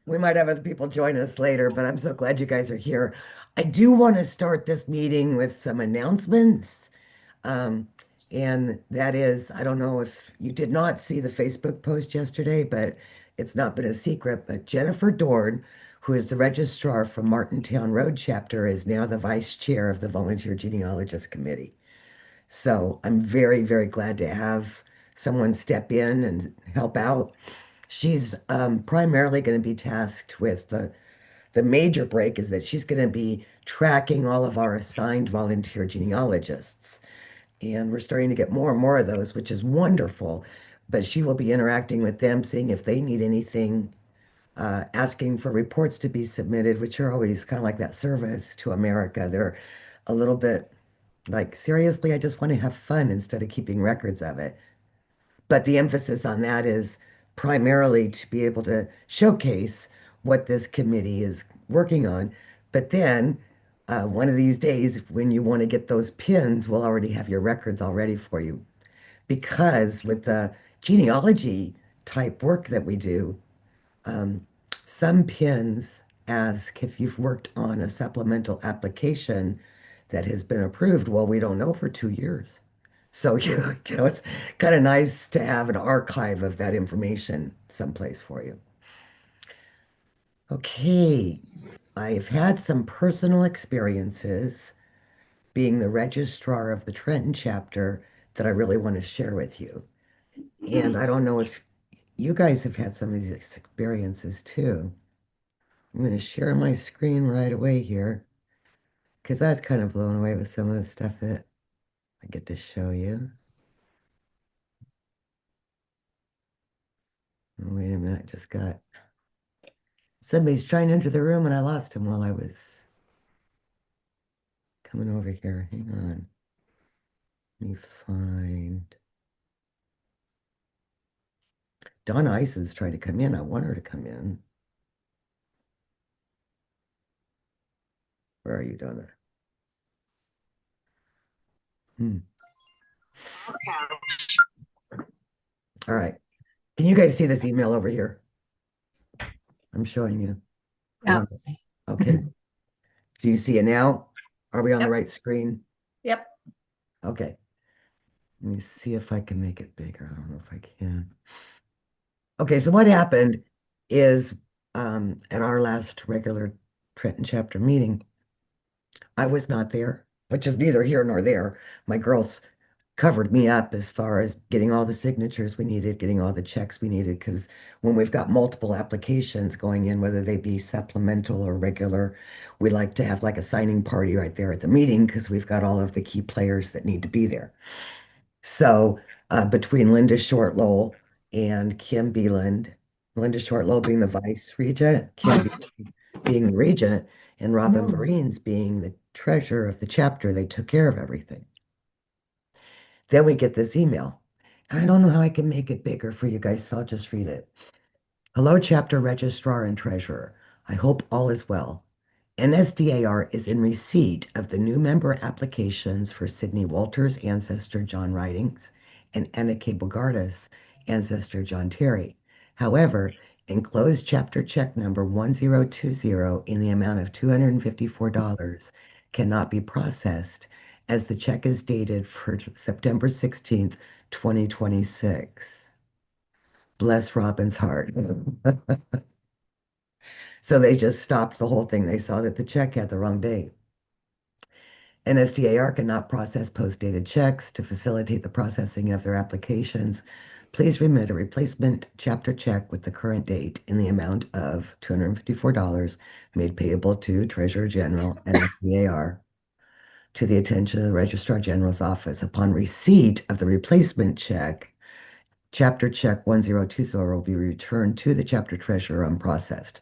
We might have other people join us later, but I'm so glad you guys are here. I do want to start this meeting with some announcements. Um, and that is, I don't know if you did not see the Facebook post yesterday, but it's not been a secret. But Jennifer Dorn, who is the registrar from Martintown Road chapter, is now the vice chair of the Volunteer Genealogist Committee. So I'm very, very glad to have someone step in and help out. She's primarily going to be tasked with the major break is that she's going to be tracking all of our assigned volunteer genealogists. And we're starting to get more and more of those, which is wonderful. But she will be interacting with them, seeing if they need anything, asking for reports to be submitted, which are always kind of like that service to America. They're a little bit like, seriously, I just want to have fun instead of keeping records of it. But the emphasis on that is primarily to be able to showcase what this committee is working on. But then one of these days, when you want to get those pins, we'll already have your records all ready for you. Because with the genealogy type work that we do, um, some pins ask if you've worked on a supplemental application that has been approved. Well, we don't know for 2 years. So, it's kind of nice to have an archive of that information someplace for you. Okay, I've had some personal experiences being the registrar of the Trenton chapter that I really want to share with you. And I don't know if you guys have had some of these experiences too. I'm going to share my screen right away here because I was kind of blown away with some of the stuff that I get to show you. Oh, wait a minute, I just got somebody's trying to enter the room and I lost him while I was coming over here. Hang on. Let me find. Donna Ison's trying to come in. I want her to come in. Where are you, Donna? Hmm. All right. Can you guys see this email over here? I'm showing you. I Yeah. don't know. Okay. Do you see it now? Are we on the Yep. right screen? Yep. Okay. Let me see if I can make it bigger. I don't know if I can. Okay, so what happened is at our last regular Trenton chapter meeting, I was not there, which is neither here nor there. My girls covered me up as far as getting all the signatures we needed, getting all the checks we needed, because when we've got multiple applications going in, whether they be supplemental or regular, we like to have like a signing party right there at the meeting because we've got all of the key players that need to be there. So between Linda Shortlow and Kim Beeland, Linda Shortlow being the vice regent, Kim being the regent, and Robin Marines being the treasurer of the chapter, they took care of everything. Then we get this email. I don't know how I can make it bigger for you guys, so I'll just read it. Hello, chapter registrar and treasurer. I hope all is well. NSDAR is in receipt of the new member applications for Sydney Walters' ancestor John Ridings and Anna K. Bogartis' ancestor John Terry. However, enclosed chapter check number 1020 in the amount of $254 cannot be processed as the check is dated for September 16th, 2026. Bless Robin's heart. So they just stopped the whole thing. They saw that the check had the wrong date. NSDAR cannot process post-dated checks to facilitate the processing of their applications. Please remit a replacement chapter check with the current date in the amount of $254 made payable to Treasurer General NSDAR to the attention of the Registrar General's office. Upon receipt of the replacement check, chapter check 1020 will be returned to the chapter treasurer unprocessed.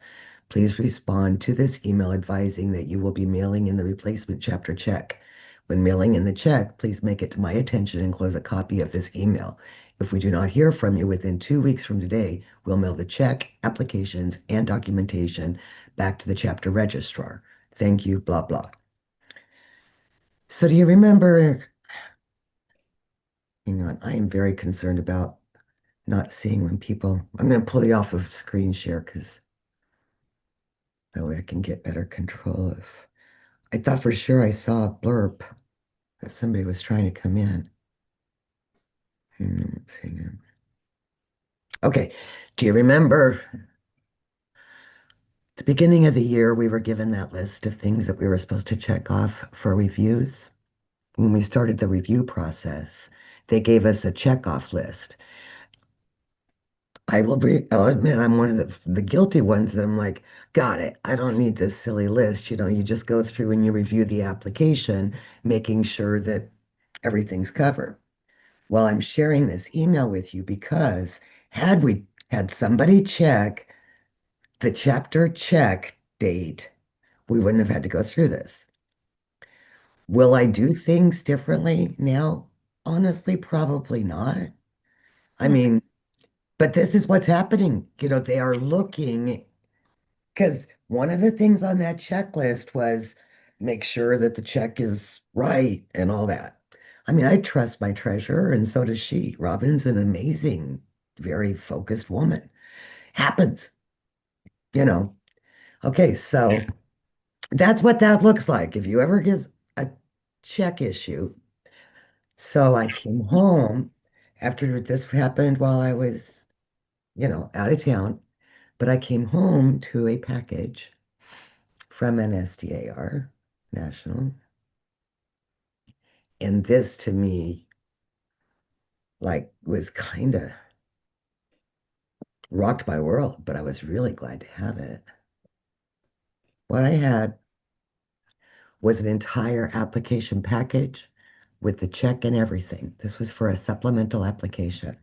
Please respond to this email advising that you will be mailing in the replacement chapter check. When mailing in the check, please make it to my attention and enclose a copy of this email. If we do not hear from you within 2 weeks from today, we'll mail the check, applications, and documentation back to the chapter registrar. Thank you, blah, blah. So do you remember? Hang on, I am very concerned about not seeing when people, I'm going to pull you off of screen share because That way I can get better control of. I thought for sure I saw a blurb that somebody was trying to come in. Let's see now. Okay, do you remember the beginning of the year we were given that list of things that we were supposed to check off for reviews? When we started the review process, they gave us a check-off list. I'll admit I'm one of the guilty ones that I'm like, got it. I don't need this silly list. You just go through and you review the application, making sure that everything's covered. Well, I'm sharing this email with you because had we had somebody check the chapter check date, we wouldn't have had to go through this. Will I do things differently now? Honestly, probably not. I Hmm. mean, but this is what's happening. They are looking because one of the things on that checklist was make sure that the check is right and all that. I mean, I trust my treasurer, and so does she. Robin's an amazing, very focused woman. Happens, you know. Okay, so that's what that looks like. If you ever get a check issue, so I came home after this happened while I was, out of town, but I came home to a package from an SDAR, National. And this to me, like, was kind of rocked my world, but I was really glad to have it. What I had was an entire application package with the check and everything. This was for a supplemental application.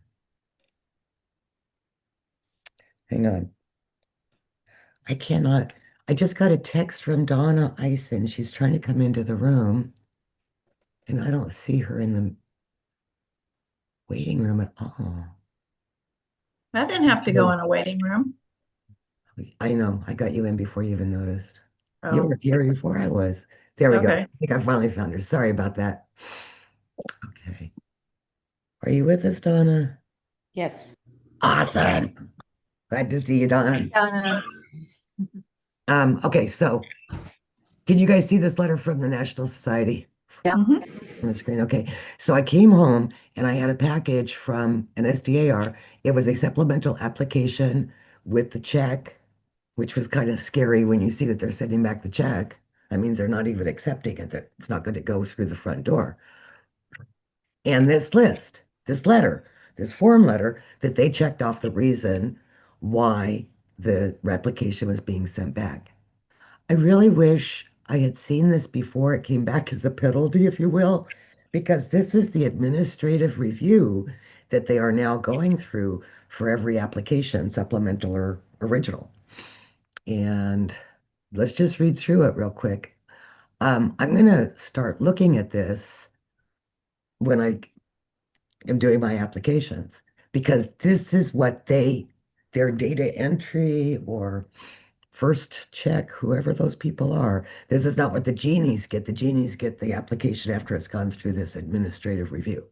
Hang on. I cannot. I just got a text from Donna Eisen. She's trying to come into the room, and I don't see her in the waiting room at all. I didn't have to go in a waiting room. I know. I got you in before you even noticed. You Oh, were here before I was. There we go. I okay. think I finally found her. Sorry about that. Okay. Are you with us, Donna? Yes. Awesome. Glad to see you, Donna. Uh, Okay, so can you guys see this letter from the National Society yeah. Hmm. on the screen? Okay. So I came home and I had a package from an SDAR. It was a supplemental application with the check, which was kind of scary when you see that they're sending back the check. That means they're not even accepting it, that it's not going to go through the front door. And this list, this letter, this form letter that they checked off the reason why the replication was being sent back. I really wish I had seen this before it came back as a penalty, if you will, because this is the administrative review that they are now going through for every application, supplemental or original. And let's just read through it real quick. I'm going to start looking at this when I am doing my applications because this is what their data entry or first check, whoever those people are, this is not what the genies get. The genies get the application after it's gone through this administrative review.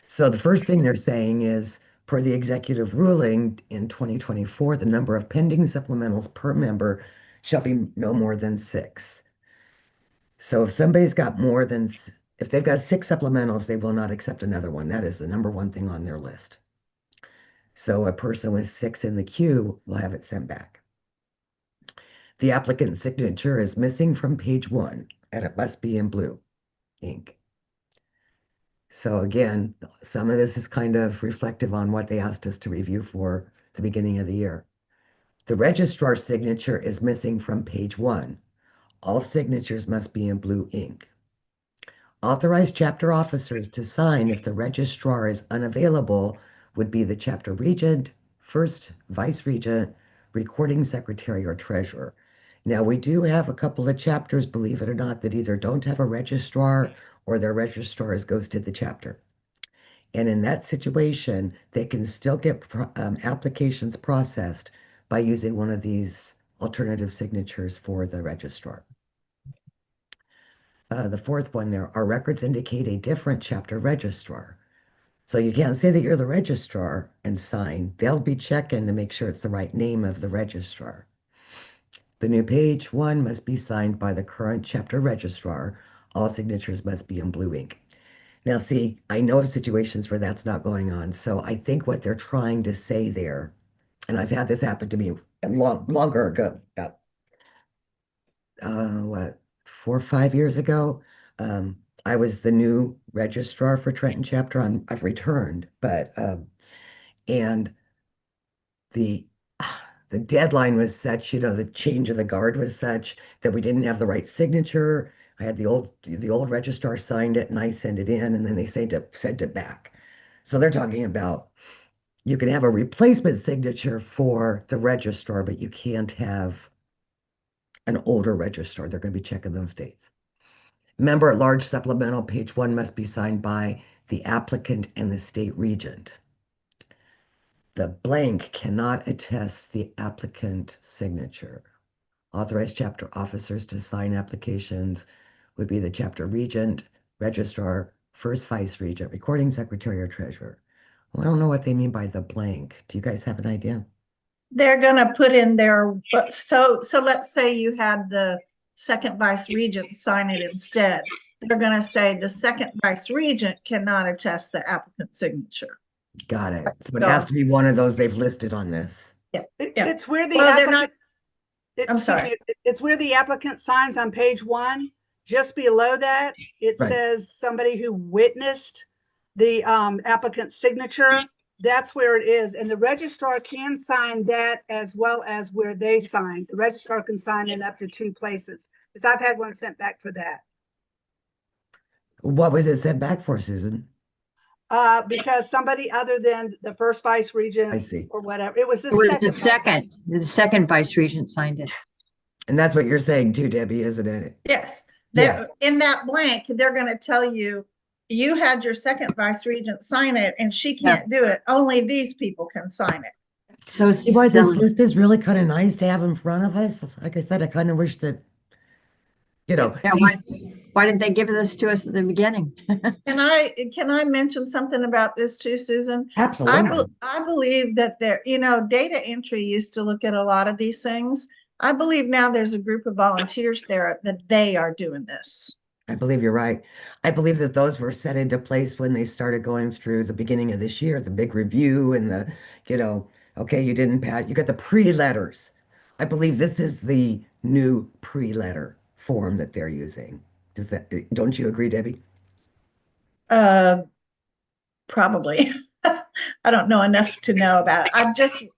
So the first thing they're saying is, per the executive ruling in 2024, the number of pending supplementals per member shall be no more than six. So if somebody's got more than, if they've got six supplementals, they will not accept another one. That is the number one thing on their list. So a person with six in the queue will have it sent back. The applicant's signature is missing from page one, and it must be in blue ink. So again, some of this is kind of reflective on what they asked us to review for the beginning of the year. The registrar's signature is missing from page one. All signatures must be in blue ink. Authorized chapter officers to sign if the registrar is unavailable would be the chapter regent, first vice regent, recording secretary, or treasurer. Now, we do have a couple of chapters, believe it or not, that either don't have a registrar or their registrar has ghosted the chapter. And in that situation, they can still get applications processed by using one of these alternative signatures for the registrar. The fourth one there, our records indicate a different chapter registrar. So you can't say that you're the registrar and sign. They'll be checking to make sure it's the right name of the registrar. The new page one must be signed by the current chapter registrar. All signatures must be in blue ink. Now, see, I know of situations where that's not going on. So I think what they're trying to say there, and I've had this happen to me longer ago, about what, 4 or 5 years ago. Um, I was the new registrar for Trenton chapter. I've returned, but and the the deadline was such, the change of the guard was such that we didn't have the right signature. I had the old registrar signed it and I sent it in and then they sent it back. So they're talking about you can have a replacement signature for the registrar, but you can't have an older registrar. They're going to be checking those dates. Member at large supplemental page one must be signed by the applicant and the state regent. The blank cannot attest the applicant signature. Authorized chapter officers to sign applications would be the chapter regent, registrar, first vice regent, recording secretary, or treasurer. Well, I don't know what they mean by the blank. Do you guys have an idea? They're gonna put in their, so let's say you had the second vice regent sign it instead. They're gonna say the second vice regent cannot attest the applicant's signature. Got it. So it has So, to be one of those they've listed on this. yeah, yeah. It's where the Well, they're not, applicant, I'm excuse sorry. me, it's where the applicant signs on page one. Just below that, it Right. says somebody who witnessed the applicant's signature. That's where it is. And the registrar can sign that as well as where they signed. The registrar can sign in up to two places. Because I've had one sent back for that. What was it sent back for, Susan? Because somebody other than the first vice I regent see. or whatever, it was the It was second. the second vice regent signed it. And that's what you're saying too, Debbie, isn't it? Yes, Yeah. in that blank, they're gonna tell you, you had your second vice regent sign it and she can't do it. Only these people can sign it. So See why this silly. list is really kind of nice to have in front of us? Like I said, I kind of wish that, Yeah, why didn't they give this to us at the beginning? Can I mention something about this too, Susan? absolutely. I believe that data entry used to look at a lot of these things. I believe now there's a group of volunteers there that they are doing this. I believe you're right. I believe that those were set into place when they started going through the beginning of this year, the big review and okay, you didn't pass, you got the pre-letters. I believe this is the new pre-letter form that they're using. Don't you agree, Debbie? Uh, Probably. I don't know enough to know about it.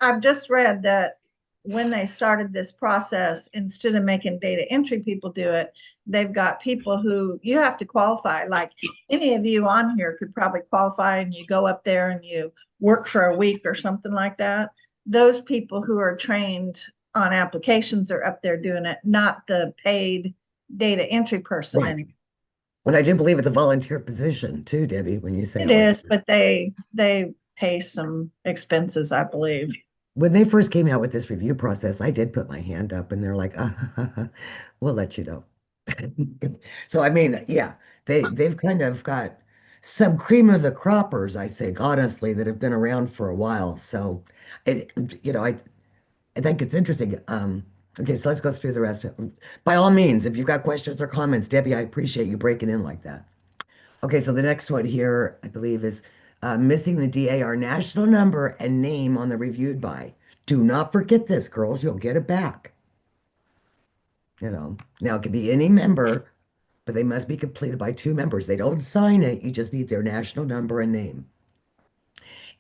I've just read that when they started this process, instead of making data entry people do it, they've got people who you have to qualify. Like any of you on here could probably qualify and you go up there and you work for a week or something like that. Those people who are trained on applications are up there doing it, not the paid data entry person Right. anymore. And I do believe it's a volunteer position too, Debbie, when you say It is, but they pay some expenses, I believe. when they first came out with this review process, I did put my hand up and they're like, we'll let you know. So I mean, yeah, they've kind of got some cream of the croppers, I think, honestly, that have been around for a while. So it, I think it's interesting. Okay, so let's go through the rest of them. By all means, if you've got questions or comments, Debbie, I appreciate you breaking in like that. Okay, so the next one here, I believe, is missing the DAR national number and name on the reviewed by. Do not forget this, girls. You'll get it back. Now it can be any member, but they must be completed by two members. They don't sign it. You just need their national number and name.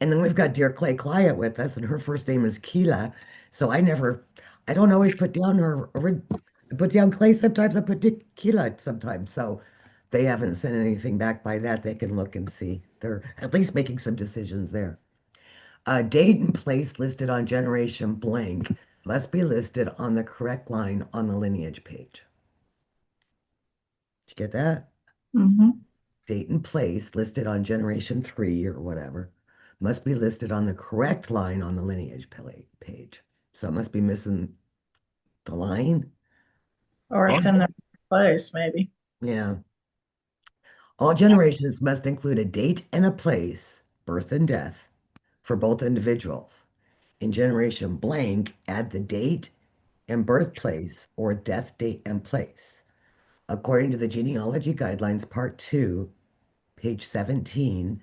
And then we've got dear Clay Client with us, and her first name is Keela. So I don't always put down I put down Clay sometimes, I put Keela sometimes. So they haven't sent anything back by that. They can look and see. They're at least making some decisions there. Date and place listed on generation blank must be listed on the correct line on the lineage page. Did you get that? Mm-hmm. Date and place listed on generation 3 or whatever must be listed on the correct line on the lineage page. So it must be missing the line. Or All, it's in the place, maybe. yeah. All generations must include a date and a place, birth and death, for both individuals. In generation blank, add the date and birthplace or death date and place. According to the Genealogy Guidelines, Part 2, page 17,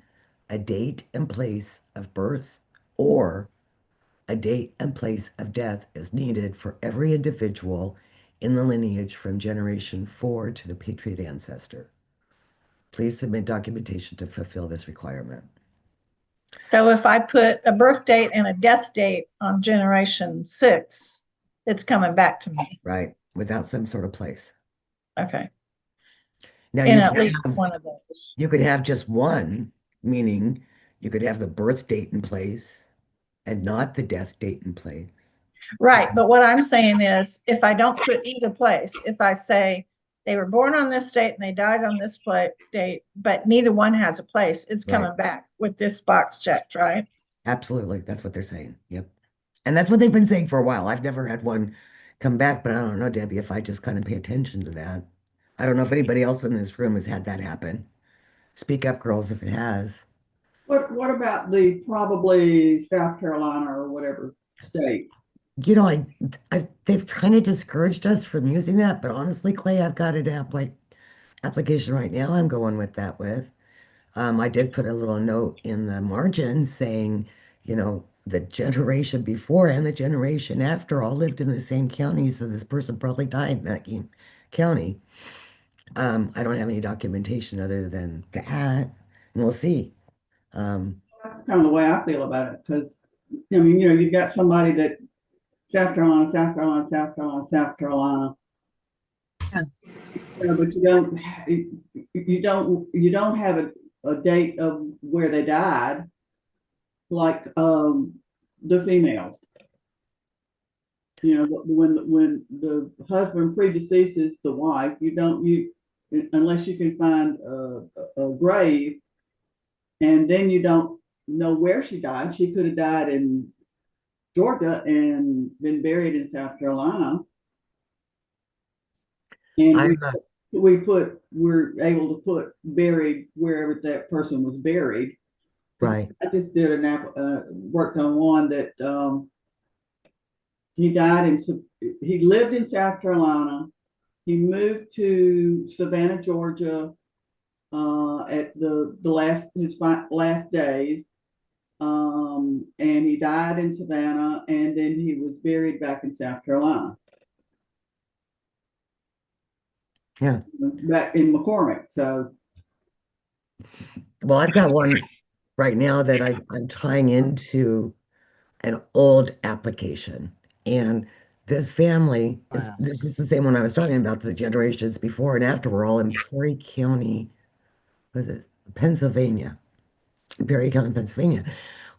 a date and place of birth or a date and place of death is needed for every individual in the lineage from generation 4 to the patriot ancestor. Please submit documentation to fulfill this requirement. So if I put a birth date and a death date on generation 6, it's coming back to me. Right, without some sort of place. Okay. Now In you at could least have, one of those. you could have just one, meaning you could have the birth date in place and not the death date in place. Right. But what I'm saying is if I don't put either place, if I say they were born on this date and they died on this date, but neither one has a place, it's coming Right. back with this box checked, right? Absolutely, that's what they're saying. Yep. And that's what they've been saying for a while. I've never had one come back, but I don't know, Debbie, if I just kind of pay attention to that. I don't know if anybody else in this room has had that happen. Speak up, girls, if it has. What about the probably South Carolina or whatever state? You know, they've kind of discouraged us from using that, but honestly, Clay, I've got an application right now I'm going with that with. I did put a little note in the margin saying, the generation before and the generation after all lived in the same county, so this person probably died in that county. I don't have any documentation other than that, and we'll see. That's kind of the way I feel about it, because I mean, you've got somebody that South Carolina, South Carolina, South Carolina, South Carolina. Yeah. But you don't have a date of where they died, like the females. When the husband predeceases the wife, unless you can find a grave, and then you don't know where she died. She could have died in Georgia and been buried in South Carolina. And I'm we're able to put buried wherever that person was buried. right. I just did worked on one that he lived in South Carolina. He moved to Savannah, Georgia, at his last days, and he died in Savannah, and then he was buried back in South Carolina. Yeah. Back in McCormick. So, Well, I've got one right now that I'm tying into an old application. And this family this is the same one I was talking about. The generations before and after were all in Perry County, was it Pennsylvania? Perry County, Pennsylvania.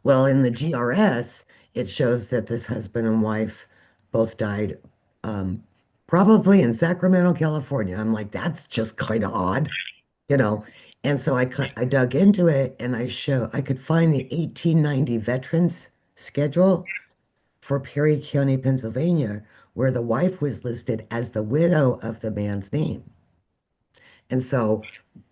Well, in the GRS, it shows that this husband and wife both died um, probably in Sacramento, California. I'm like, that's just kind of odd, you know. And so I dug into it and I could find the 1890 veterans schedule for Perry County, Pennsylvania, where the wife was listed as the widow of the man's name. And so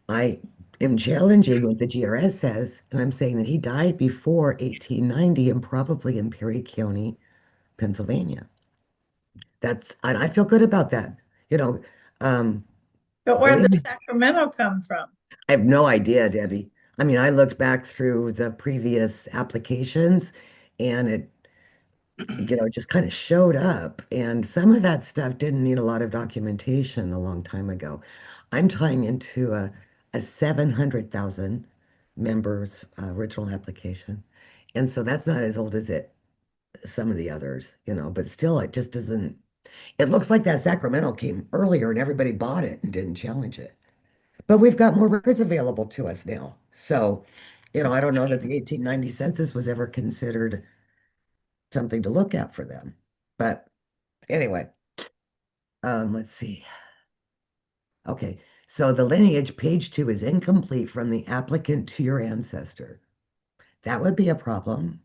I am challenging what the GRS says, and I'm saying that he died before 1890 and probably in Perry County, Pennsylvania. I feel good about that. You know, um, But where did the Sacramento come from? I have no idea, Debbie. I mean, I looked back through the previous applications and it just kind of showed up. And some of that stuff didn't need a lot of documentation a long time ago. I'm tying into a 700,000 members original application. And so that's not as old as some of the others, but still it just doesn't, it looks like that Sacramento came earlier and everybody bought it and didn't challenge it. But we've got more records available to us now. So, I don't know that the 1890 census was ever considered something to look at for them. But anyway, let's see. Okay, so the lineage page 2 is incomplete from the applicant to your ancestor. That would be a problem.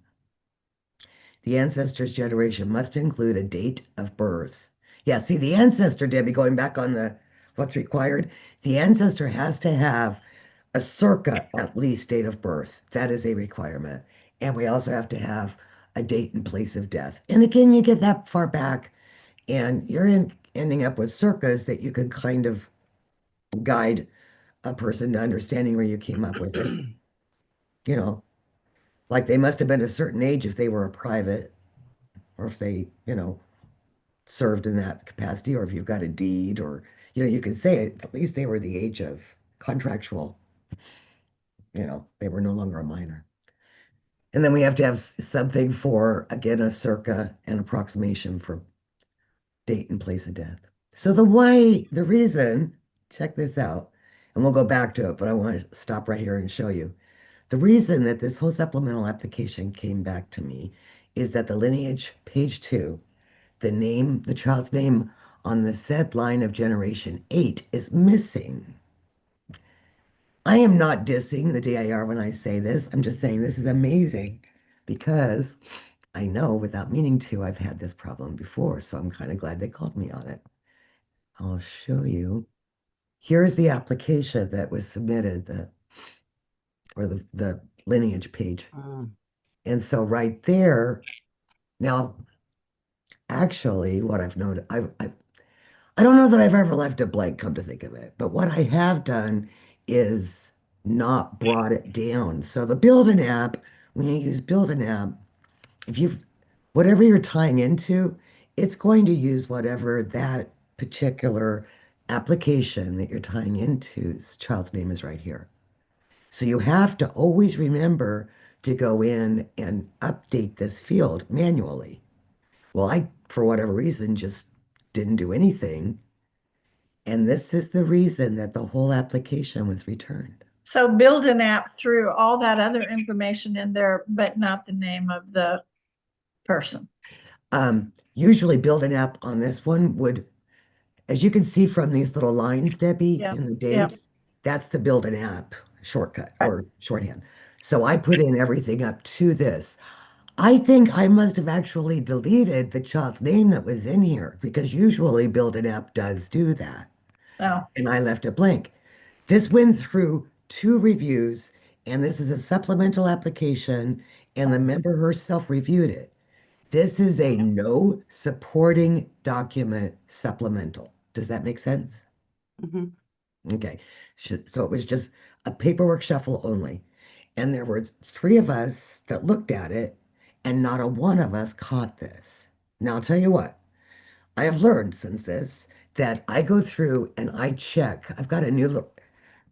The ancestor's generation must include a date of birth. Yeah, see, the ancestor, Debbie, going back on what's required, the ancestor has to have a circa at least date of birth. That is a requirement. And we also have to have a date and place of death. And again, you get that far back, And you're ending up with circas that you could kind of guide a person to understanding where you came up with it. You know, like they must have been a certain age if they were a private, or if they, served in that capacity, or if you've got a deed, or, you can say it, at least they were the age of contractual, they were no longer a minor. And then we have to have something for, again, a circa and approximation for date and place of death. So the reason, check this out, and we'll go back to it, but I want to stop right here and show you. The reason that this whole supplemental application came back to me is that the lineage, page 2, the child's name on the said line of generation 8 is missing. I am not dissing the DIR when I say this. I'm just saying this is amazing because I know without meaning to, I've had this problem before. So I'm kind of glad they called me on it. I'll show you. Here's the application that was submitted, the lineage page. And so right there, now, actually, what I've noted, I don't know that I've ever left it blank, come to think of it, but what I have done is not brought it down. So the Build-An-App, when you use Build-An-App, if you've, whatever you're tying into, it's going to use whatever that particular application that you're tying into, child's name is right here. So you have to always remember to go in and update this field manually. Well, I, for whatever reason, just didn't do anything. And this is the reason that the whole application was returned. So Build-An-App threw all that other information in there, but not the name of the person. Usually Build-An-App on this one would, as you can see from these little lines, Debbie, Yep, in the yep. date, that's the Build-An-App shortcut or shorthand. So I put in everything up to this. I think I must have actually deleted the child's name that was in here because usually Build-An-App does do that. Oh, And I left it blank. This went through 2 reviews, and this is a supplemental application, and the member herself reviewed it. This is a no supporting document supplemental. Does that make sense? Mhm. Okay. So it was just a paperwork shuffle only. And there were 3 of us that looked at it, and not a one of us caught this. Now, I'll tell you what, I have learned since this that I go through and I check. I've got a new look.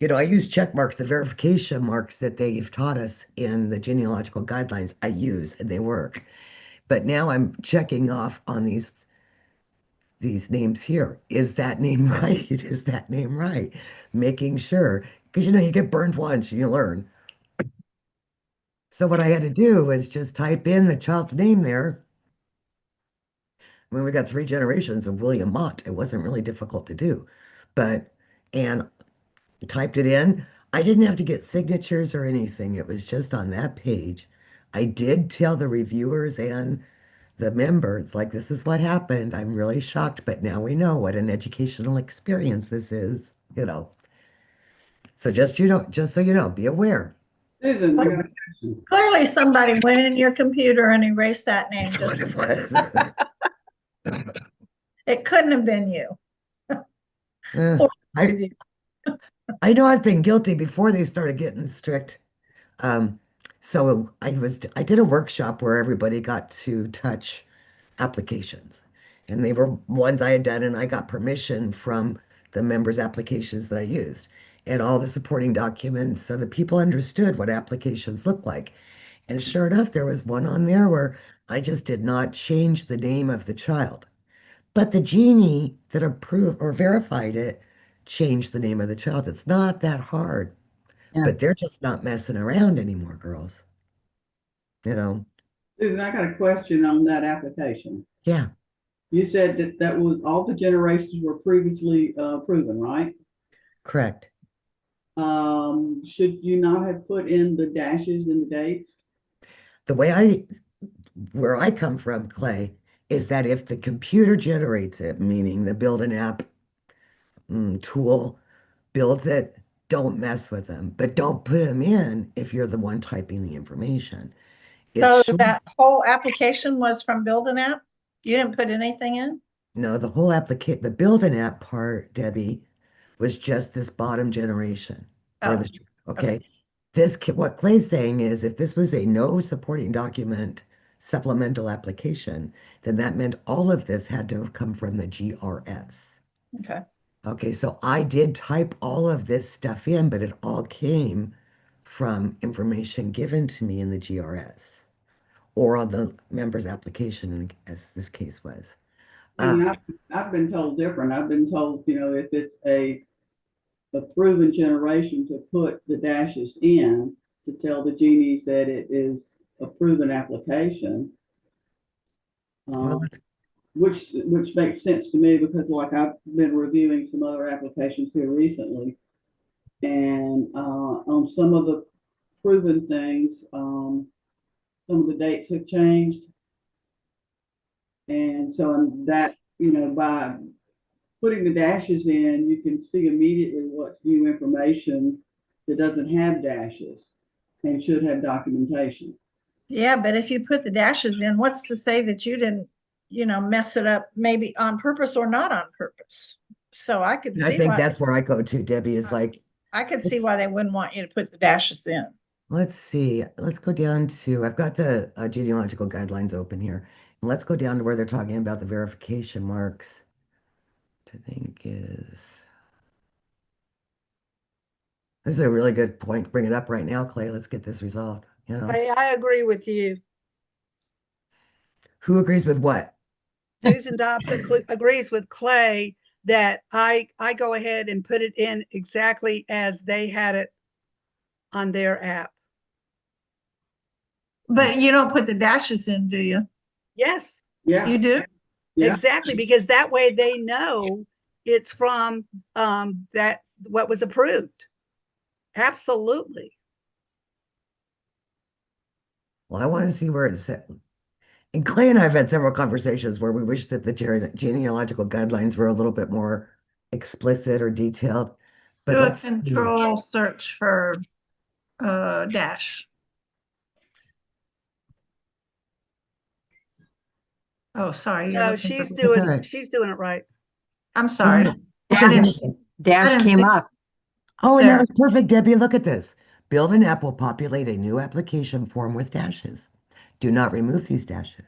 I use check marks, the verification marks that they've taught us in the genealogical guidelines. I use and they work. But now I'm checking off on these names here. Is that name right? Is that name right? Making sure, because you get burned once and you learn. So what I had to do was just type in the child's name there. I mean, we got 3 generations of William Mott. It wasn't really difficult to do, and typed it in. I didn't have to get signatures or anything. It was just on that page. I did tell the reviewers and the members, like, this is what happened. I'm really shocked, but now we know what an educational experience this is. So just so you know, be aware. Susan, I got a question. clearly somebody went in your computer and erased that name. That's what Just, it was. it couldn't have been you. I I know I've been guilty before they started getting strict. So I did a workshop where everybody got to touch applications, and they were ones I had done, and I got permission from the members' applications that I used and all the supporting documents so that people understood what applications look like. And sure enough, there was one on there where I just did not change the name of the child. But the genie that approved or verified it changed the name of the child. It's not that hard, Yeah. but they're just not messing around anymore, girls. You know, Susan, I got a question on that application. yeah, You said that was all the generations were previously proven, right? correct. Should you not have put in the dashes and the dates? The way where I come from, Clay, is that if the computer generates it, meaning the Build-An-App tool builds it, don't mess with them, but don't put them in if you're the one typing the information. So It's short. that whole application was from Build-An-App? You didn't put anything in? No, the whole application, the Build-An-App part, Debbie, was just this bottom generation. Or Oh, the, okay. okay. What Clay's saying is if this was a no supporting document supplemental application, then that meant all of this had to have come from the GRS. Okay. Okay, so I did type all of this stuff in, but it all came from information given to me in the GRS or on the member's application, as this case was. And I've been told different. I've been told, if it's a proven generation to put the dashes in to tell the genies that it is a proven application, Well, which makes sense to me because like I've been reviewing some other applications here recently, and on some of the proven things, some of the dates have changed, and so that by putting the dashes in, you can see immediately what's new information that doesn't have dashes and should have documentation. Yeah, but if you put the dashes in, what's to say that you didn't, mess it up maybe on purpose or not on purpose? So I could and I see think why, that's where I go to, Debbie, is like, I could see why they wouldn't want you to put the dashes in. let's see, let's go down to, I've got the genealogical guidelines open here. And let's go down to where they're talking about the verification marks, which I think is, this is a really good point to bring it up right now, Clay. Let's get this resolved. I agree with you. Who agrees with what? Susan Dobbs agrees with Clay that I go ahead and put it in exactly as they had it on their app. But you don't put the dashes in, do you? Yes, Yeah. You do? Yeah. exactly, because that way they know it's from that what was approved. Absolutely. Well, I want to see where it's at. And Clay and I have had several conversations where we wish that the genealogical guidelines were a little bit more explicit or detailed. But Do a let's see. control search for dash. Oh, sorry, you're No, looking for. That's all right. she's doing it right. I'm sorry. Okay, didn't- Dash didn't came see- up. Oh, and that There. was perfect, Debbie. Look at this. Build-An-App will populate a new application form with dashes. Do not remove these dashes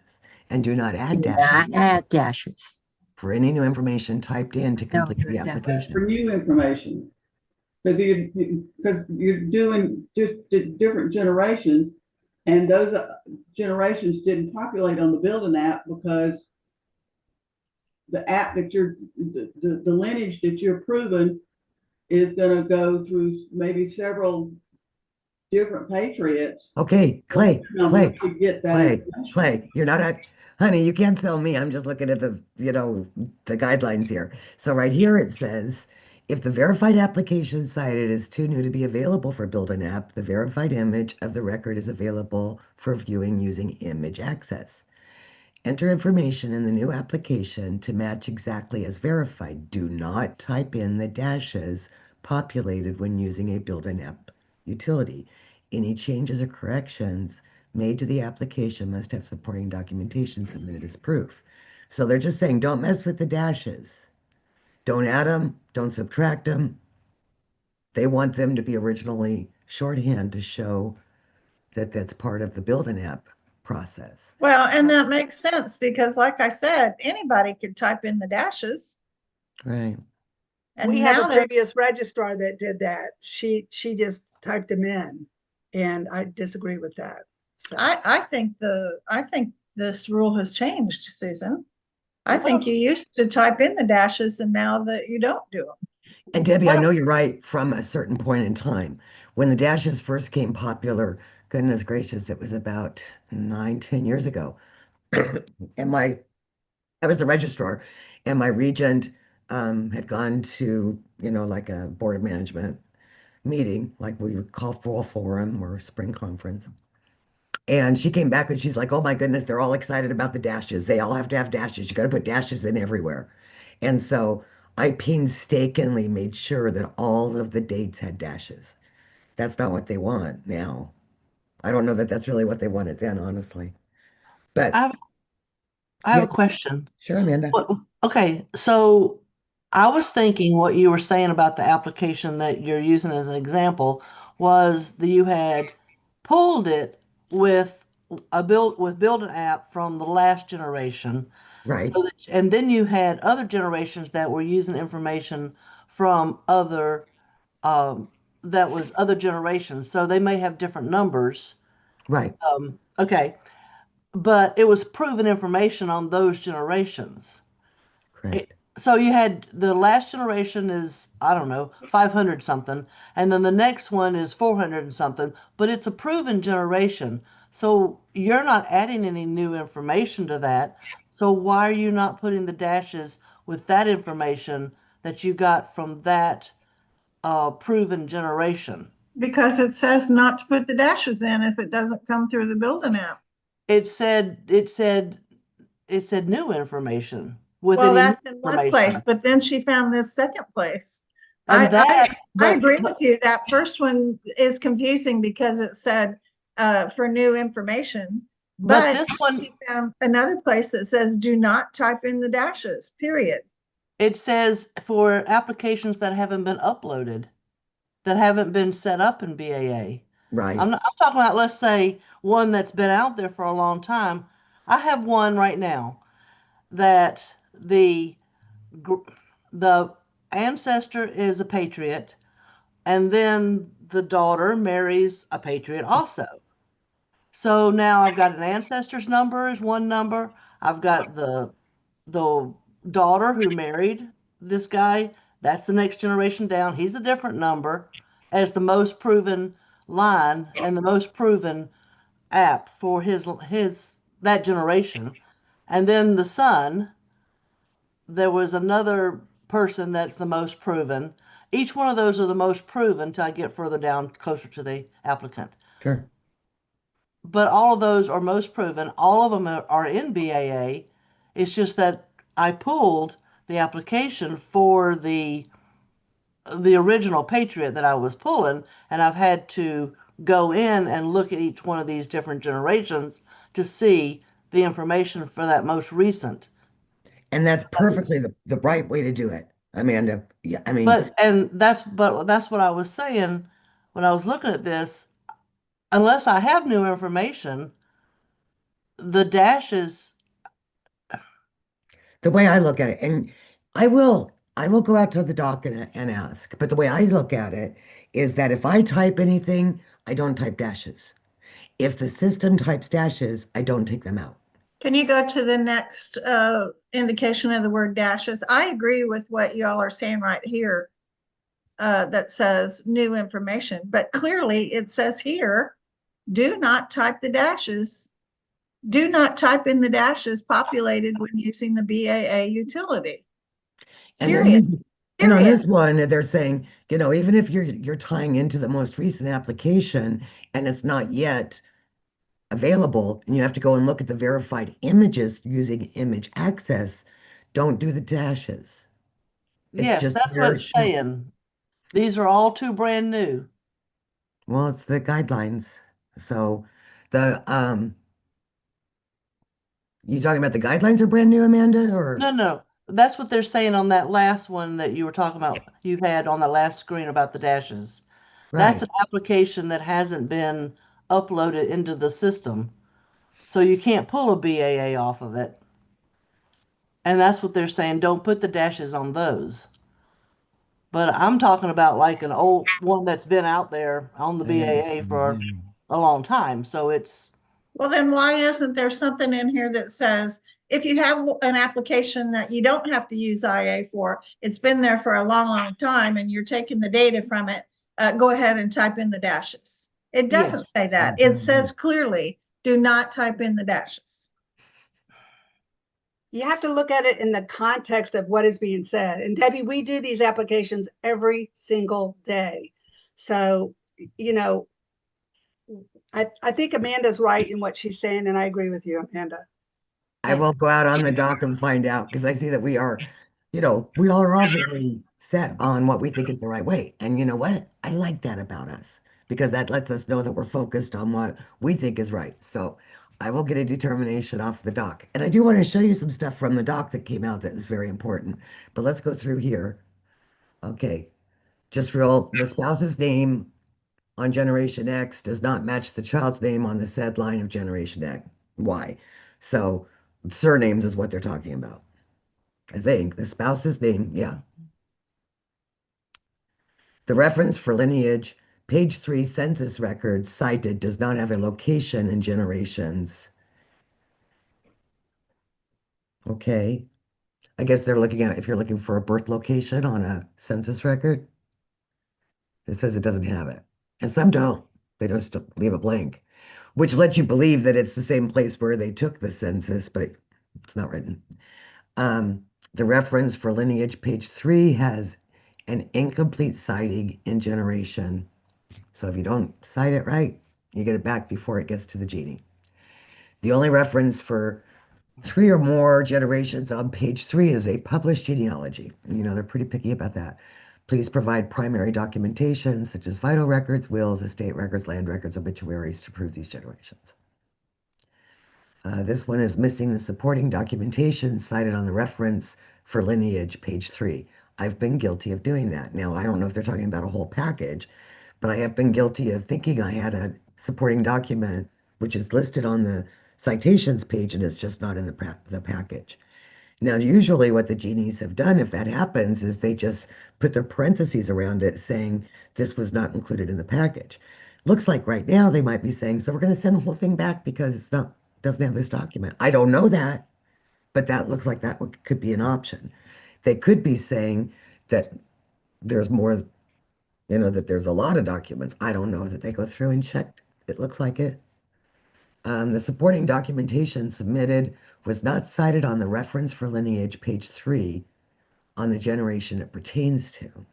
and do not add dashes Not add dashes. for any new information typed in to No, complete the yeah. For application. new information. Because you're doing just different generations, and those generations didn't populate on the Build-An-App because the app that the lineage that you're proving is going to go through maybe several different patriots Okay, Clay, Clay, to get that Clay, information. Clay, you're not at, honey, you can't tell me. I'm just looking at the guidelines here. So right here it says, if the verified application cited is too new to be available for Build-An-App, the verified image of the record is available for viewing using image access. Enter information in the new application to match exactly as verified. Do not type in the dashes populated when using a Build-An-App utility. Any changes or corrections made to the application must have supporting documentation submitted as proof. So they're just saying don't mess with the dashes. Don't add them, don't subtract them. They want them to be originally shorthand to show that that's part of the Build-An-App process. Well, and that makes sense because like I said, anybody could type in the dashes. Right. And We have now a they're, previous registrar that did that. She just typed them in, and I disagree with that. So I think this rule has changed, Susan. I think you used to type in the dashes and now that you don't do them. And Debbie, I know you're right from a certain point in time. When the dashes first came popular, goodness gracious, it was about 9, 10 years ago. And I was the registrar, and my regent had gone to, like a board of management meeting, like we would call fall forum or spring conference. And she came back and she's like, oh my goodness, they're all excited about the dashes. They all have to have dashes. You got to put dashes in everywhere. And so I painstakingly made sure that all of the dates had dashes. That's not what they want now. I don't know that that's really what they wanted then, honestly. But I I have Yeah, a question. sure, Amanda. Okay, so I was thinking what you were saying about the application that you're using as an example was that you had pulled it with Build-An-App from the last generation. Right, And then you had other generations that were using information from um, that was other generations. So they may have different numbers. right, Okay, but it was proven information on those generations. correct. So you had the last generation is, I don't know, 500 something, and then the next one is 400 and something, but it's a proven generation. So you're not adding any new information to that. So why are you not putting the dashes with that information that you got from that proven generation? Because it says not to put the dashes in if it doesn't come through the Build-An-App. It said it said it said new information with Well, any new that's in one place, information. but then she found this second place. And I, I, that, I but agree with you. That first one is confusing because it said, for new information. but But this one, she found another place that says, do not type in the dashes, period. it says for applications that haven't been uploaded, that haven't been set up in BAA. Right. I'm talking about, let's say, one that's been out there for a long time. I have one right now that the ancestor is a patriot, and then the daughter marries a patriot also. So now I've got an ancestor's number is one number. I've got the daughter who married this guy. That's the next generation down. He's a different number as the most proven line and the most proven app for his that generation. And then the son, there was another person that's the most proven. Each one of those are the most proven until I get further down closer to the applicant. Sure. But all of those are most proven. All of them are in BAA. It's just that I pulled the application for the original Patriot that I was pulling, and I've had to go in and look at each one of these different generations to see the information for that most recent. And that's perfectly the right way to do it, Amanda. Yeah, I mean, But that's what I was saying when I was looking at this. Unless I have new information, the dashes. the way I look at it, and I will go out to the doc and ask, but the way I look at it is that if I type anything, I don't type dashes. If the system types dashes, I don't take them out. Can you go to the next indication of the word dashes? I agree with what y'all are saying right here, that says new information, but clearly it says here, do not type the dashes. Do not type in the dashes populated when using the BAA utility. And Period. then and on Period. this one, they're saying, even if you're tying into the most recent application and it's not yet available, and you have to go and look at the verified images using image access, don't do the dashes. It's Yes, just that's what there. it's saying. These are all too brand new. Well, it's the guidelines. So the you talking about the guidelines are brand new, Amanda, or No, no, that's what they're saying on that last one that you were talking about, you had on the last screen about the dashes. That's right? an application that hasn't been uploaded into the system. So you can't pull a BAA off of it. And that's what they're saying. Don't put the dashes on those. But I'm talking about like an old one that's been out there on the BAA for a long time. So it's, Well, then why isn't there something in here that says, if you have an application that you don't have to use IA for, it's been there for a long, long time and you're taking the data from it, go ahead and type in the dashes. It doesn't yes. say that. It says clearly, do not type in the dashes. You have to look at it in the context of what is being said. And Debbie, we do these applications every single day. So, you know, I think Amanda's right in what she's saying, and I agree with you, Amanda. I will go out on the dock and find out because I see that we all are all very set on what we think is the right way. And you know what? I like that about us because that lets us know that we're focused on what we think is right. So I will get a determination off the doc. And I do want to show you some stuff from the doc that came out that is very important. But let's go through here. Okay, just real, the spouse's name on Generation X does not match the child's name on the said line of Generation X. Y. So surnames is what they're talking about. I think the spouse's name, yeah. The reference for lineage, page 3 census records cited does not have a location in generations. Okay. I guess they're looking at if you're looking for a birth location on a census record, it says it doesn't have it. And some don't. They just leave it blank, which lets you believe that it's the same place where they took the census, but it's not written. The reference for lineage, page 3, has an incomplete citing in generation. So if you don't cite it right, you get it back before it gets to the genie. The only reference for 3 or more generations on page 3 is a published genealogy. You know, they're pretty picky about that. Please provide primary documentation such as vital records, wills, estate records, land records, obituaries to prove these generations. This one is missing the supporting documentation cited on the reference for lineage, page 3. I've been guilty of doing that. Now, I don't know if they're talking about a whole package, but I have been guilty of thinking I had a supporting document which is listed on the citations page and it's just not in the package. Now, usually what the genies have done if that happens is they just put their parentheses around it saying this was not included in the package. Looks like right now they might be saying, so we're going to send the whole thing back because it's not doesn't have this document. I don't know that, but that looks like that could be an option. They could be saying that there's more, you know, that there's a lot of documents. I don't know that they go through and check. It looks like it. The supporting documentation submitted was not cited on the reference for lineage, page 3, on the generation it pertains to. Do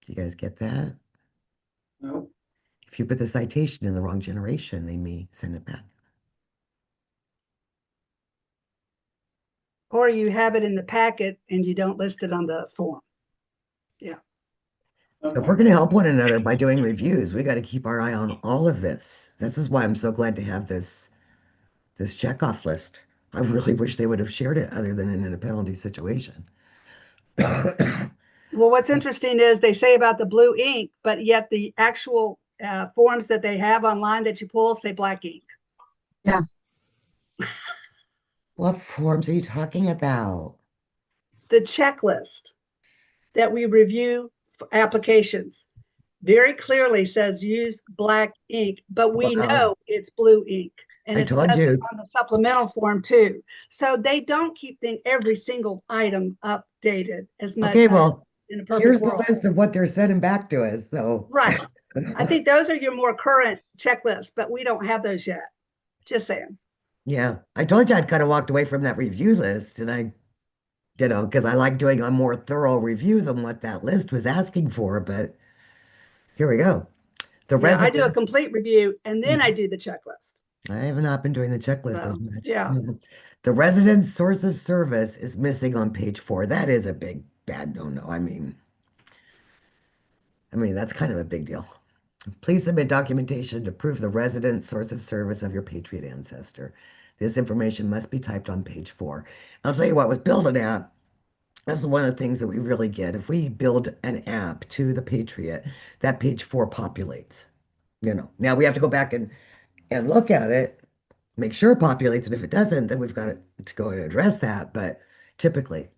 you guys get that? No. If you put the citation in the wrong generation, they may send it back. Or you have it in the packet and you don't list it on the form. So if we're going to help one another by doing reviews, we got to keep our eye on all of this. This is why I'm so glad to have this checkoff list. I really wish they would have shared it other than in a penalty situation. Well, what's interesting is they say about the blue ink, but yet the actual forms that they have online that you pull say black ink. What forms are you talking about? The checklist that we review for applications very clearly says use black ink, but we Wow. know it's blue ink. And I it told says you. it on the supplemental form too. So they don't keep every single item updated as much Okay, as well, in a here's perfect the world. list of what they're sending back to us. So Right. I think those are your more current checklists, but we don't have those yet. Just saying. yeah, I told you I'd kind of walked away from that review list, and I, you know, because I like doing a more thorough review than what that list was asking for. But here we go. The Yeah, I do a resident. complete review and then I do the checklist. I have not been doing the checklist as So, much. yeah. The resident's source of service is missing on page 4. That is a big bad no-no. I mean, that's kind of a big deal. Please submit documentation to prove the resident source of service of your Patriot ancestor. This information must be typed on page 4. I'll tell you what, with Build-An-App, that's one of the things that we really get. If we build an app to the Patriot, that page 4 populates. You know, now we have to go back and look at it, make sure it populates, and if it doesn't, then we've got to go and address that. But typically,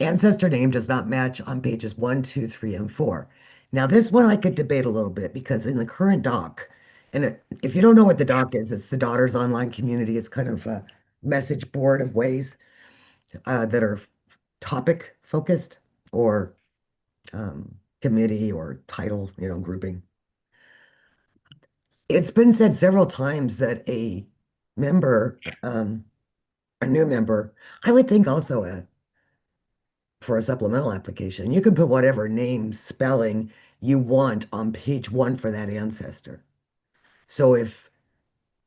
ancestor name does not match on pages 1, 2, 3, and 4. Now, this one I could debate a little bit because in the current doc, and if you don't know what the doc is, it's the Daughters Online Community. It's kind of a message board of ways that are topic focused or committee or title, you know, grouping. It's been said several times that a member, a new member, I would think also for a supplemental application, you can put whatever name, spelling you want on page 1 for that ancestor. So if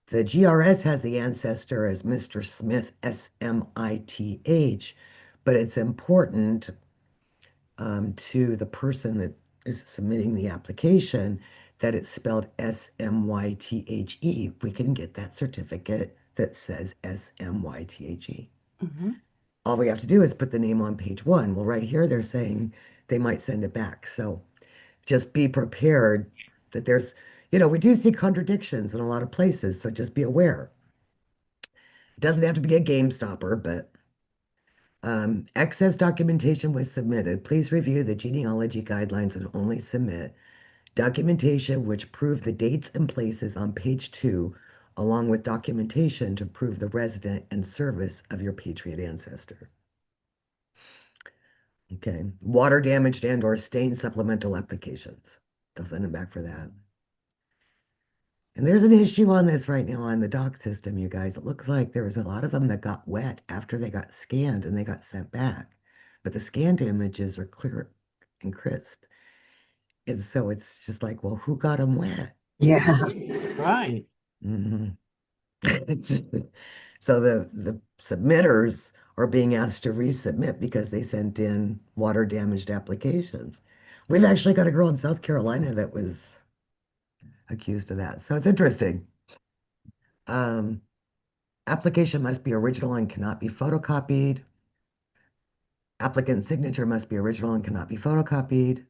the GRS has the ancestor as Mr. Smith, Smith, but it's important to the person that is submitting the application that it's spelled SMYTHE, we can get that certificate that says SMYTHE. Mhm. All we have to do is put the name on page 1. Well, right here, they're saying they might send it back. So just be prepared that there's, we do see contradictions in a lot of places. So just be aware. It doesn't have to be a game stopper, but excess documentation was submitted. Please review the genealogy guidelines and only submit documentation which prove the dates and places on page 2, along with documentation to prove the resident and service of your patriot ancestor. Okay, water damaged and or stain supplemental applications. They'll send them back for that. And there's an issue on this right now on the doc system, you guys. It looks like there was a lot of them that got wet after they got scanned and they got sent back. But the scanned images are clear and crisp. And so it's just like, well, who got them wet? Yeah. Right. Mhm. So the submitters are being asked to resubmit because they sent in water damaged applications. We've actually got a girl in South Carolina that was accused of that. So it's interesting. Application must be original and cannot be photocopied. Applicant signature must be original and cannot be photocopied.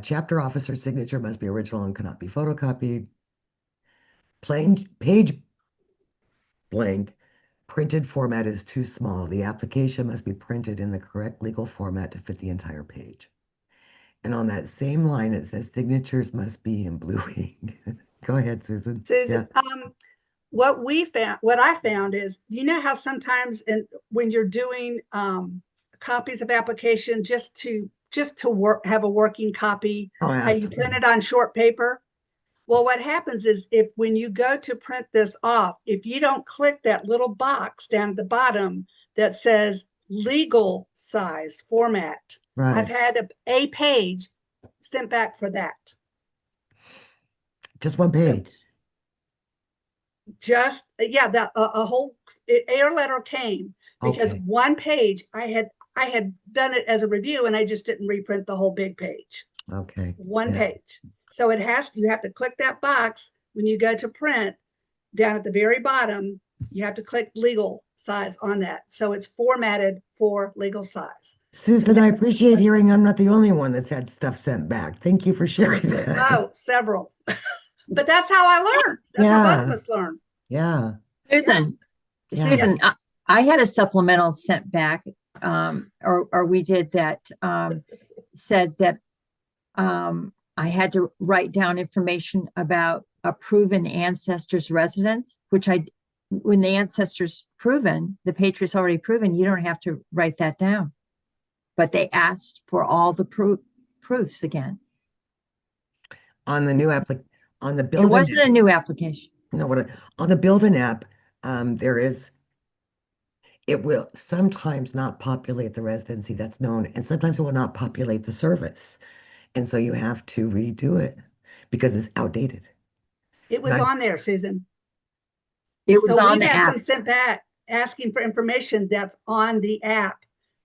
Chapter officer signature must be original and cannot be photocopied. Plain page blank printed format is too small. The application must be printed in the correct legal format to fit the entire page. And on that same line, it says signatures must be in blue ink. Go ahead, Susan. Susan, what I found is, you know how sometimes when you're doing copies of application just to have a working copy, Oh, how you print it on short paper. Well, what happens is when you go to print this off, if you don't click that little box down at the bottom that says legal size format, right. I've had a page sent back for that. Just one page. Just that a whole air letter came because Okay. one page I had done it as a review and I just didn't reprint the whole big page. Okay. One Yeah. page. So you have to click that box when you go to print down at the very bottom. You have to click legal size on that. So it's formatted for legal size. Susan, I appreciate hearing I'm not the only one that's had stuff sent back. Thank you for sharing that. Oh, several. But that's how I learned. That's how both of Yeah. us learn. Yeah. Susan, Yeah. Susan, Yes. I had a supplemental sent back, or we did that, said that I had to write down information about a proven ancestor's residence, which when the ancestor's proven, the patriot's already proven, you don't have to write that down. But they asked for all the proofs again. On the new on the It Build-An-App. wasn't a new application. No, on the Build-An-App, it will sometimes not populate the residency that's known, and sometimes it will not populate the service. And so you have to redo it because it's outdated. It was on there, Susan. It was So on we've the had app. some sent back asking for information that's on the app.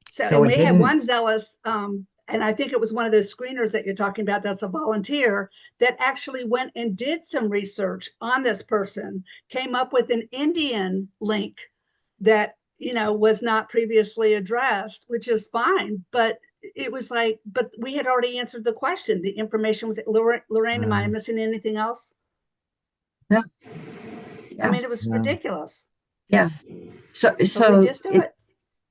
So So and it we had didn't- one zealous, and I think it was one of those screeners that you're talking about that's a volunteer that actually went and did some research on this person, came up with an Indian link that was not previously addressed, which is fine. But it was like, but we had already answered the question. The information was Lorraine, am I missing anything else? No. I mean, it was Yeah. ridiculous. Yeah. So we just do it.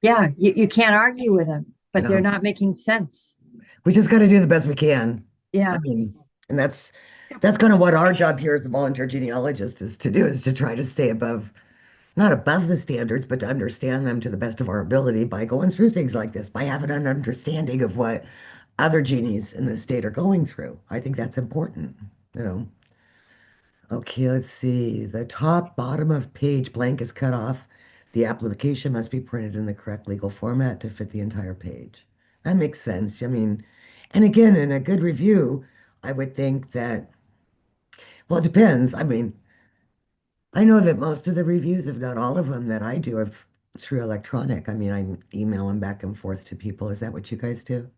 Yeah, you can't argue with them, but they're No. not making sense. We just got to do the best we can. Yeah. I mean, and that's kind of what our job here as a volunteer genealogist is to do, is to try to stay not above the standards, but to understand them to the best of our ability by going through things like this, by having an understanding of what other genies in the state are going through. I think that's important, Okay, let's see. The top bottom of page blank is cut off. The application must be printed in the correct legal format to fit the entire page. That makes sense. I mean, and again, in a good review, I would think that, well, it depends. I mean, I know that most of the reviews, if not all of them that I do, are through electronic. I mean, I email them back and forth to people. Is that what you guys do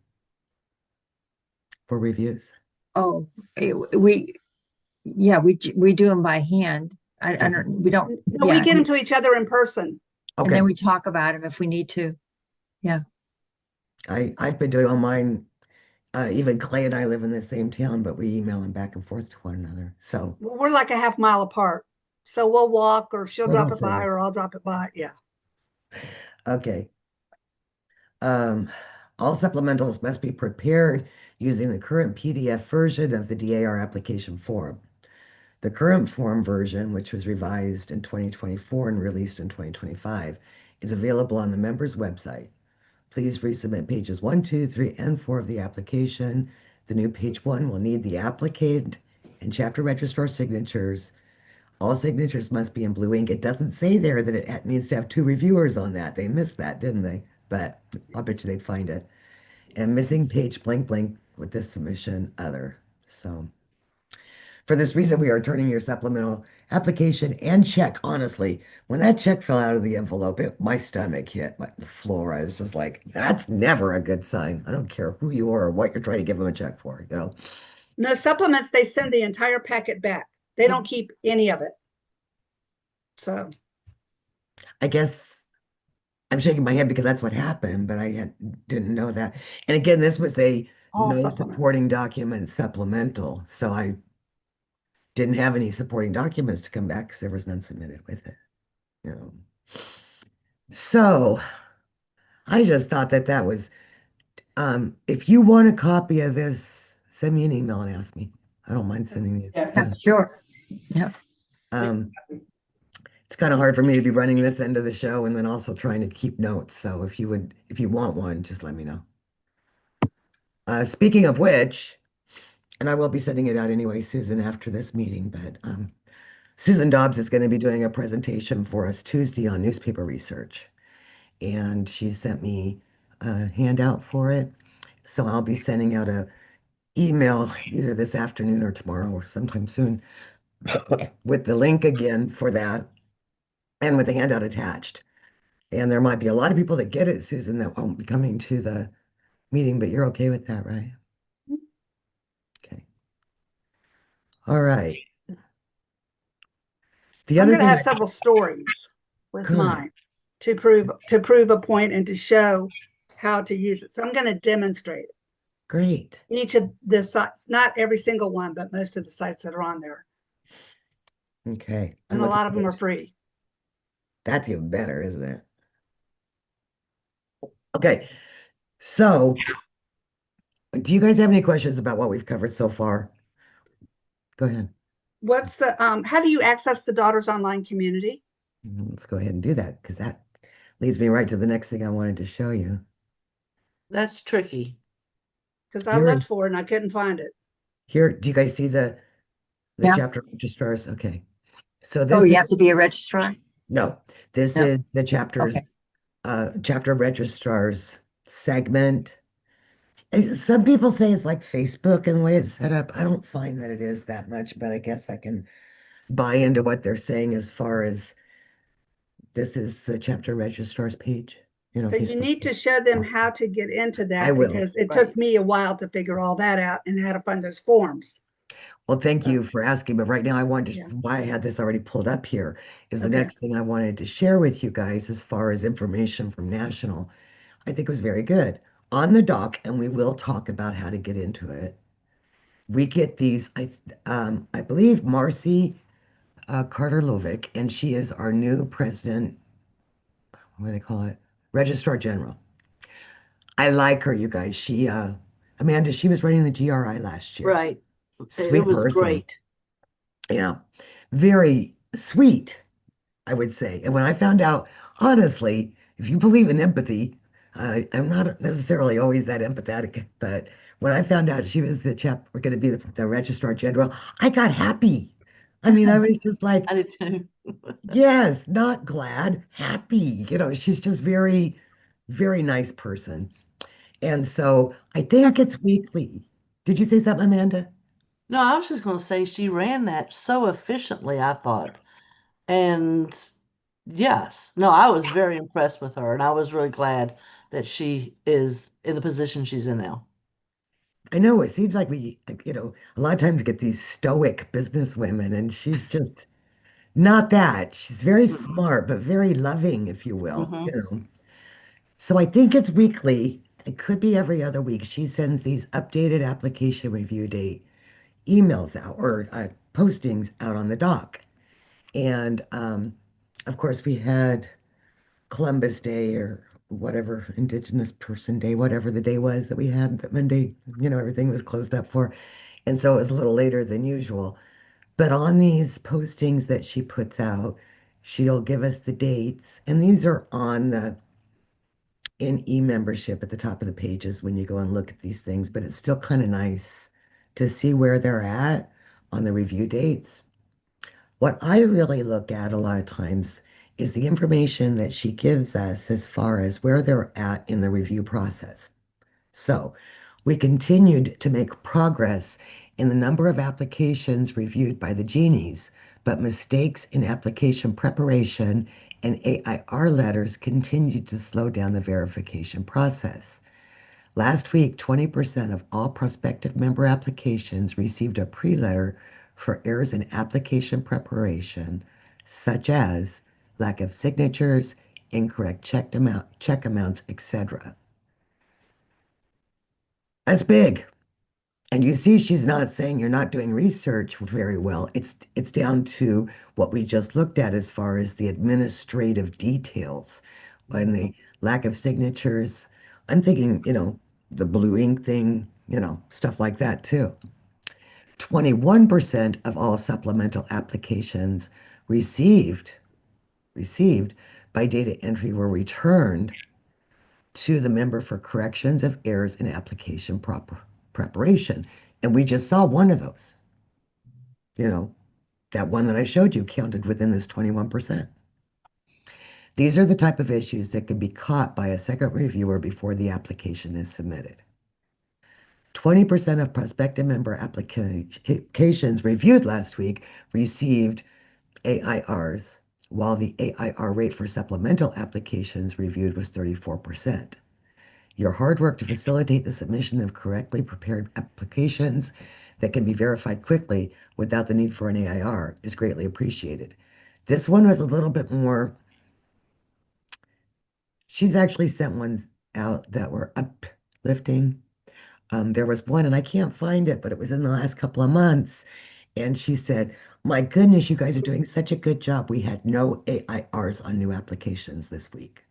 for reviews? Oh, we do them by hand. I don't, we don't, No, we yeah. get them to each other in person. And Okay, then we talk about them if we need to. Yeah. I've been doing all mine. Even Clay and I live in the same town, but we email them back and forth to one another. So We're like a half mile apart. So we'll walk or she'll we're drop not it by further. or I'll drop it by. Yeah. Okay. Um, all supplementals must be prepared using the current PDF version of the DAR application form. The current form version, which was revised in 2024 and released in 2025, is available on the member's website. Please resubmit pages 1, 2, 3, and 4 of the application. The new page 1 will need the applicant and chapter registrar signatures. All signatures must be in blue ink. It doesn't say there that it needs to have 2 reviewers on that. They missed that, didn't they? But I'll bet you they'd find it. And missing page blank blank with this submission other. So for this reason, we are turning your supplemental application and check. Honestly, when that check fell out of the envelope, my stomach hit the floor. I was just like, that's never a good sign. I don't care who you are or what you're trying to give them a check for, you know? No supplements, they send the entire packet back. They don't keep any of it. So I guess I'm shaking my head because that's what happened, but didn't know that. And again, this was a all no supplements. supporting document supplemental. So I didn't have any supporting documents to come back because there was none submitted with it, you know? So I just thought that was, if you want a copy of this, send me an email and ask me. I don't mind sending it. Yeah. Yeah, sure. Yeah. Um, it's kind of hard for me to be running this end of the show and then also trying to keep notes. So if you want one, just let me know. Speaking of which, and I will be sending it out anyway, Susan, after this meeting, but Susan Dobbs is going to be doing a presentation for us Tuesday on newspaper research. And she sent me a handout for it. So I'll be sending out a email either this afternoon or tomorrow or sometime soon with the link again for that and with the handout attached. And there might be a lot of people that get it, Susan, that won't be coming to the meeting, but you're okay with that, right? Okay. All right. The I'm other going to thing, have several stories with good, mine to prove a point and to show how to use it. So I'm going to demonstrate great. each of the sites, not every single one, but most of the sites that are on there. Okay. I'm And a looking lot of them forward are free. That's even better, isn't it? Okay. So, do you guys have any questions about what we've covered so far? Go ahead. What's the how do you access the Daughters Online community? Let's go ahead and do that because that leads me right to the next thing I wanted to show you. That's tricky. Because I Here, looked for it and I couldn't find it. here, do you guys see the Yeah. chapter registrars? Okay. So Oh, this you is have to be a registrar? no, this No. is the chapters, Okay. chapter registrars segment. Some people say it's like Facebook and the way it's set up. I don't find that it is that much, but I guess I can buy into what they're saying as far as this is the chapter registrar's page, So you Facebook. need to show them how to get into I that will. because it Right. took me a while to figure all that out and how to find those forms. Well, thank you for asking, but right now I wanted to, Yeah. why I had this already pulled up here is the Okay. next thing I wanted to share with you guys as far as information from National. I think was very good on the doc, and we will talk about how to get into it. We get these, I believe Marcy Carter Lovick, and she is our new president. What do they call it? Registrar General. I like her, you guys. Amanda, she was running the GRI last year. Right. It Sweet was person. great. Yeah, very sweet, I would say. And when I found out, honestly, if you believe in empathy, I'm not necessarily always that empathetic, but when I found out she was we're going to be the registrar general, I got happy. I mean, I was just like, I did too. yes, not glad, happy. She's just very, very nice person. And so I think it's weekly. Did you say something, Amanda? No, I was just going to say she ran that so efficiently, I thought. And yes, no, I was very impressed with her, and I was really glad that she is in the position she's in now. I know it seems like we, like, a lot of times get these stoic business women, and she's just not that. She's very Mm-mm. smart, but very loving, if you will, Mhm. So I think it's weekly. It could be every other week. She sends these updated application review date emails out or postings out on the dock. And of course, we had Columbus Day or whatever, Indigenous Person Day, whatever the day was that we had that Monday, everything was closed up for. And so it was a little later than usual. But on these postings that she puts out, she'll give us the dates. And these are on the in e-membership at the top of the pages when you go and look at these things, but it's still kind of nice to see where they're at on the review dates. What I really look at a lot of times is the information that she gives us as far as where they're at in the review process. So we continued to make progress in the number of applications reviewed by the genies, but mistakes in application preparation and AIR letters continued to slow down the verification process. Last week, 20% of all prospective member applications received a pre-letter for errors in application preparation, such as lack of signatures, incorrect check amounts, etc. That's big. And you see, she's not saying you're not doing research very well. It's down to what we just looked at as far as the administrative details and the lack of signatures. I'm thinking, the blue ink thing, stuff like that too. 21% of all supplemental applications received received by data entry were returned to the member for corrections of errors in application preparation. And we just saw one of those. You know, that one that I showed you counted within this 21%. These are the type of issues that can be caught by a second reviewer before the application is submitted. 20% of prospective member applications reviewed last week received AIRs, while the AIR rate for supplemental applications reviewed was 34%. Your hard work to facilitate the submission of correctly prepared applications that can be verified quickly without the need for an AIR is greatly appreciated. This one was a little bit more, she's actually sent ones out that were uplifting. There was one, and I can't find it, but it was in the last couple of months. And she said, my goodness, you guys are doing such a good job. We had no AIRs on new applications this week.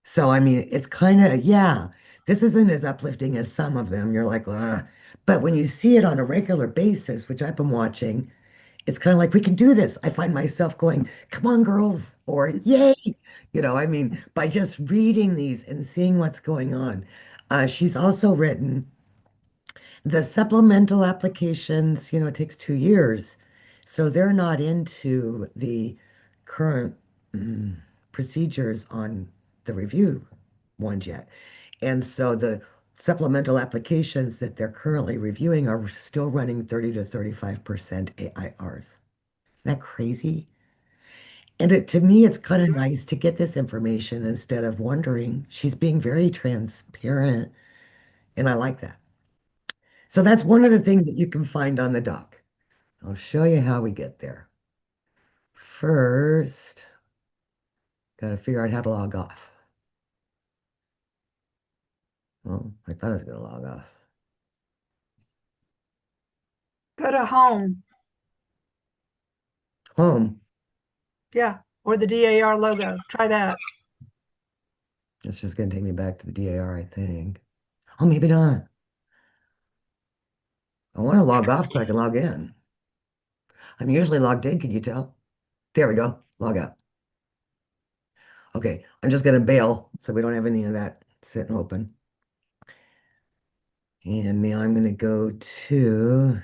So, I mean, it's kind of, yeah, this isn't as uplifting as some of them. You're like, ah. But when you see it on a regular basis, which I've been watching, it's kind of like, we can do this. I find myself going, come on, girls, or yay. I mean, by just reading these and seeing what's going on. She's also written the supplemental applications, it takes 2 years. So they're not into the current mm, procedures on the review ones yet. And so the supplemental applications that they're currently reviewing are still running 30 to 35% AIRs. Isn't that crazy? And to me, it's kind of nice to get this information instead of wondering. She's being very transparent, and I like that. So that's one of the things that you can find on the dock. I'll show you how we get there. First, got to figure out how to log off. Well, I thought I was going to log off. Go to home. Home. Yeah. Or the DAR logo. Try that. It's just going to take me back to the DAR, I think. Oh, maybe not. I want to log off so I can log in. I'm usually logged in, can you tell? There we go. Log out. Okay, I'm just going to bail so we don't have any of that sitting open. And now I'm going to go to,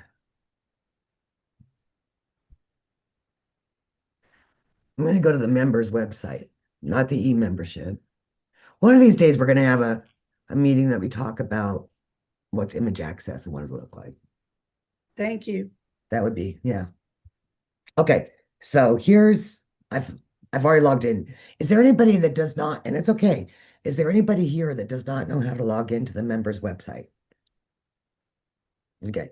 I'm going to go to the members website, not the e-membership. One of these days, we're going to have a meeting that we talk about what's image access and what does it look like. Thank you. That would be, yeah. Okay, so I've already logged in. Is there anybody that does not, and it's okay, is there anybody here that does not know how to log into the members website? Okay.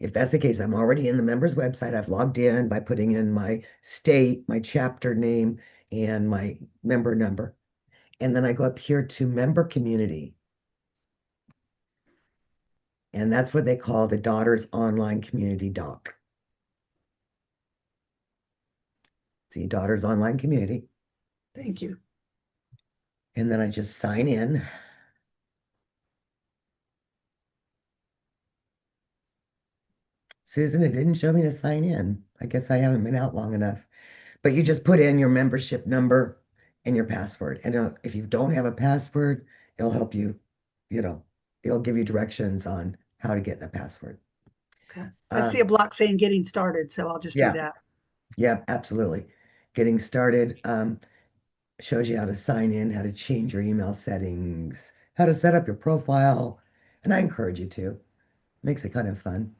If that's the case, I'm already in the members website. I've logged in by putting in my state, my chapter name, and my member number. And then I go up here to member community. And that's what they call the Daughters Online Community Doc. See, Daughters Online Community. Thank you. And then I just sign in. Susan, it didn't show me to sign in. I guess I haven't been out long enough. But you just put in your membership number and your password. And if you don't have a password, it'll help you, it'll give you directions on how to get the password. Okay. I see a block saying getting started, so I'll just do Yeah. that. Yeah, absolutely. Getting started shows you how to sign in, how to change your email settings, how to set up your profile. And I encourage you to. Makes it kind of fun.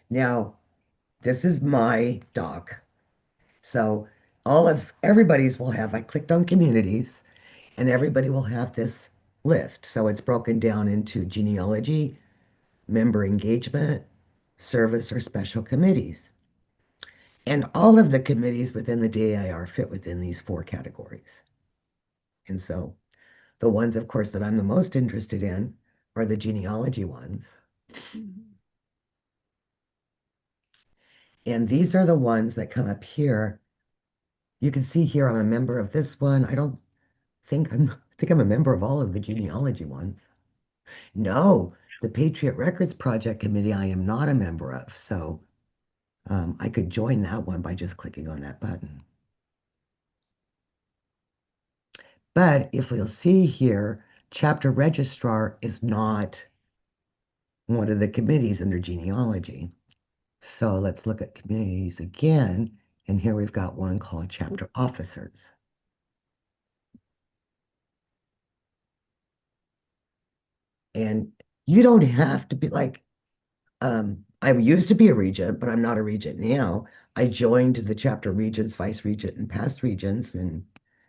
Now, this is my doc. So all of everybody's will have, I clicked on communities and everybody will have this list. So it's broken down into genealogy, member engagement, service, or special committees. And all of the committees within the DAIR fit within these 4 categories. And so the ones, of course, that I'm the most interested in are the genealogy ones. Mhm. And these are the ones that come up here. You can see here I'm a member of this one. I don't think I think I'm a member of all of the genealogy ones. No, the Patriot Records Project Committee I am not a member of, so I could join that one by just clicking on that button. But if you'll see here, chapter registrar is not one of the committees under genealogy. So let's look at committees again, and here we've got one called chapter officers. And you don't have to be like, I used to be a regent, but I'm not a regent now. I joined the chapter regents, vice regent, and past regents, and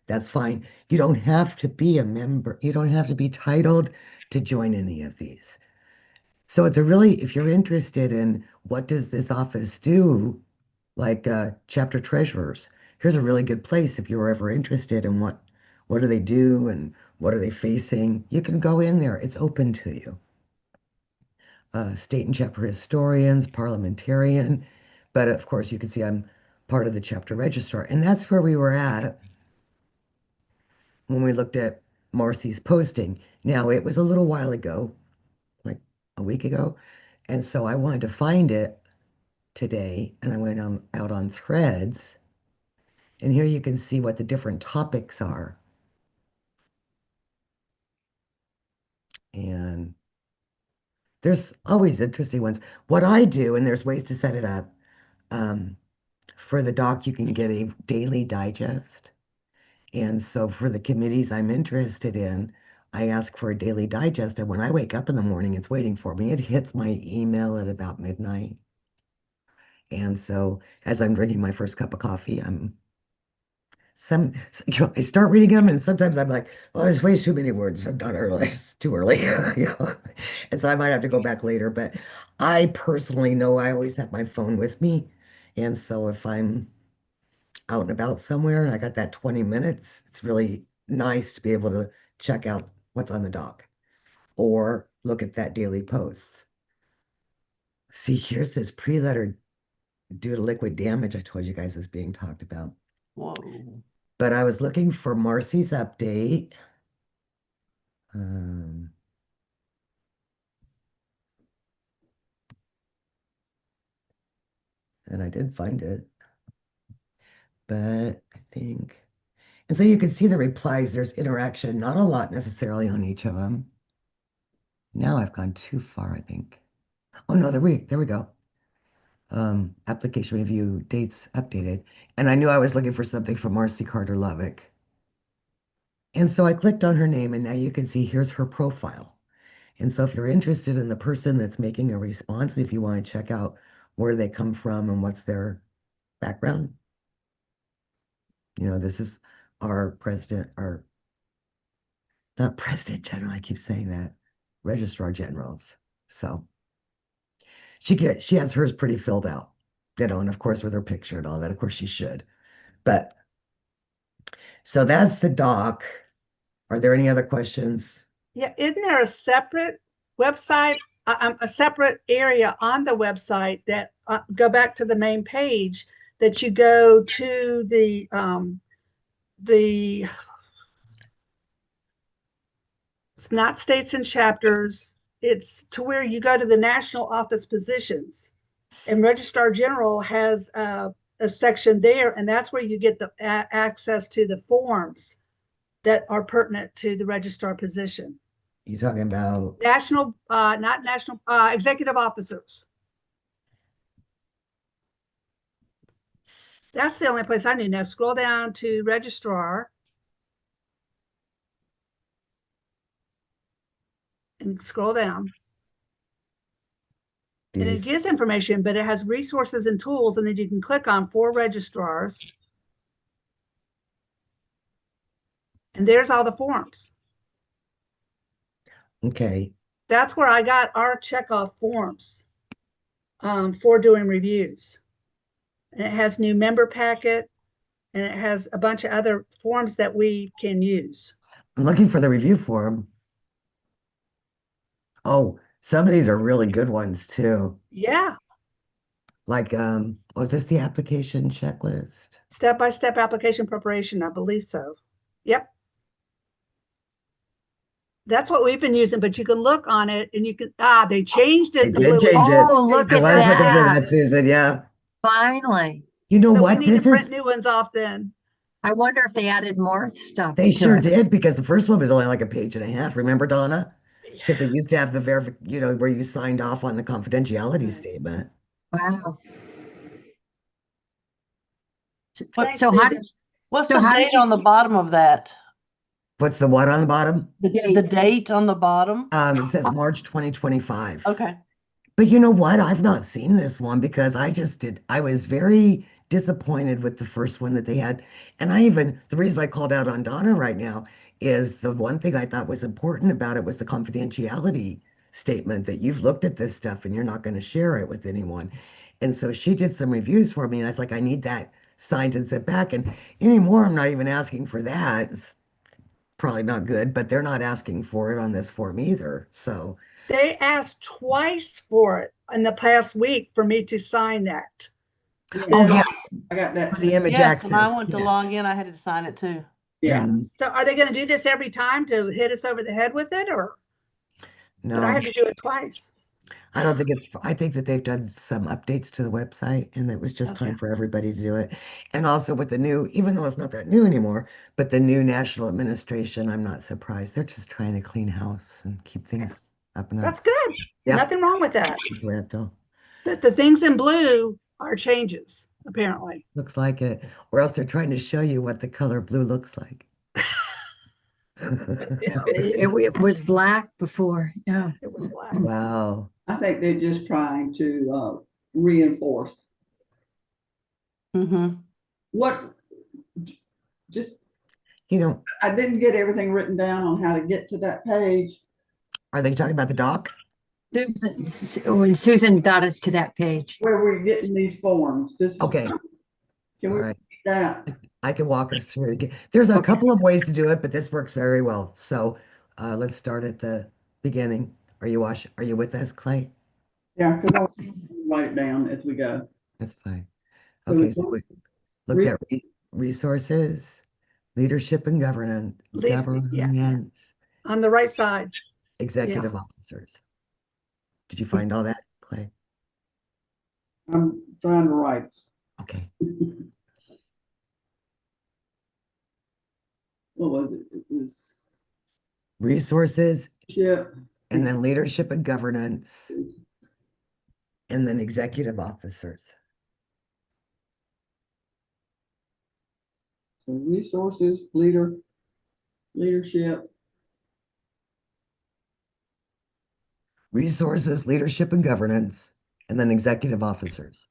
that's fine. You don't have to be a member. You don't have to be titled to join any of these. So it's a really, if you're interested in what does this office do, like chapter treasurers, here's a really good place if you're ever interested in what do they do and what are they facing. You can go in there. It's open to you. State and chapter historians, parliamentarian, but of course you can see I'm part of the chapter registrar, and that's where we were at when we looked at Marcy's posting. Now it was a little while ago, like a week ago, and so I wanted to find it today, and I went out on Threads, and here you can see what the different topics are. And there's always interesting ones. What I do, and there's ways to set it up, um, for the doc, you can get a daily digest. And so for the committees I'm interested in, I ask for a daily digest. And when I wake up in the morning, it's waiting for me. It hits my email at about midnight. And so as I'm drinking my first cup of coffee, I start reading them, and sometimes I'm like, well, there's way too many words. I'm done early. It's too early. And so I might have to go back later. But I personally know I always have my phone with me. And so if I'm out and about somewhere and I got that 20 minutes, it's really nice to be able to check out what's on the dock or look at that daily post. See, here's this pre-letter due to liquid damage I told you guys is being talked about. Whoa. But I was looking for Marcy's update. Um, and I did find it. But I think, and so you can see the replies, there's interaction, not a lot necessarily on each of them. Now I've gone too far, I think. Oh no, there we go. Application review dates updated. And I knew I was looking for something from Marcy Carter Lovick. And so I clicked on her name, and now you can see here's her profile. And so if you're interested in the person that's making a response, if you want to check out where they come from and what's their background, this is our president, our not president general, I keep saying that, registrar generals. So She has hers pretty filled out, and of course with her picture and all that. Of course she should. But so that's the doc. Are there any other questions? Yeah, isn't there a separate website, a separate area on the website that go back to the main page that you go to the it's not states and chapters. It's to where you go to the national office positions, and Registrar General has a section there, and that's where you get the access to the forms that are pertinent to the registrar position. You talking about National, not national, executive officers. That's the only place I need. Now scroll down to registrar and scroll down. And it these? gives information, but it has resources and tools, and then you can click on for registrars. And there's all the forms. Okay. That's where I got our checkoff forms for doing reviews. And it has new member packet, and it has a bunch of other forms that we can use. I'm looking for the review form. Oh, some of these are really good ones too. Yeah, Like, was this the application checklist? step-by-step application preparation, I believe so. Yep. That's what we've been using, but you can look on it and you can, they changed They it. The did blue change one. it. Oh, look I at was looking for that. that, Susan. Yeah. Finally. You know So we what? need to This print is, new ones off then. I wonder if they added more stuff they to sure it. did because the first one was only like a page and a half. Remember, Donna? Because they used to have the where you signed off on the confidentiality statement. Wow. Thanks, So how Susan. did, What's So the how did date you- on the bottom of that? What's the what on the bottom? The date on the bottom? It says March 2025. Okay. But you know what? I've not seen this one because I was very disappointed with the first one that they had. And the reason I called out on Donna right now is the one thing I thought was important about it was the confidentiality statement that you've looked at this stuff and you're not going to share it with anyone. And so she did some reviews for me and I was like, I need that signed and sent back. And anymore, I'm not even asking for that. It's probably not good, but they're not asking for it on this form either. So. They asked twice for it in the past week for me to sign that. Oh yeah, I got that. for the image Yes, when I access. went to Yes. log in, I had to sign it too. Yeah. Mhm. So are they going to do this every time to hit us over the head with it, or? But I No, had to do it twice. I don't think I think that they've done some updates to the website and it was just Okay. time for everybody to do it. And also with the new, even though it's not that new anymore, but the new national administration, I'm not surprised. They're just trying to clean house and keep things up and up. That's good. Yeah. Nothing wrong with that. That's the way I feel. But the things in blue are changes, apparently. Looks like it. Or else they're trying to show you what the color blue looks like. it was black before? Yeah. It was black. Wow. I think they're just trying to reinforce Mm-hmm. what, just, You know, I didn't get everything written down on how to get to that page. are they talking about the doc? When Susan got us to that page. Where we're getting these forms. Okay. Can All we right. read that? I can walk us through it again. There's a Okay. couple of ways to do it, but this works very well. So let's start at the beginning. Are you with us, Clay? Yeah, because I'll write it down as we go. That's fine. So Okay, we so we looked at resources, leadership and governance, Yeah. On the right side. executive officers. Did you find all that, Clay? I'm trying to write. Okay. What was it? It was Resources, leadership. and then leadership and governance, and then executive officers. So resources, leadership. Resources, leadership and governance, and then executive officers.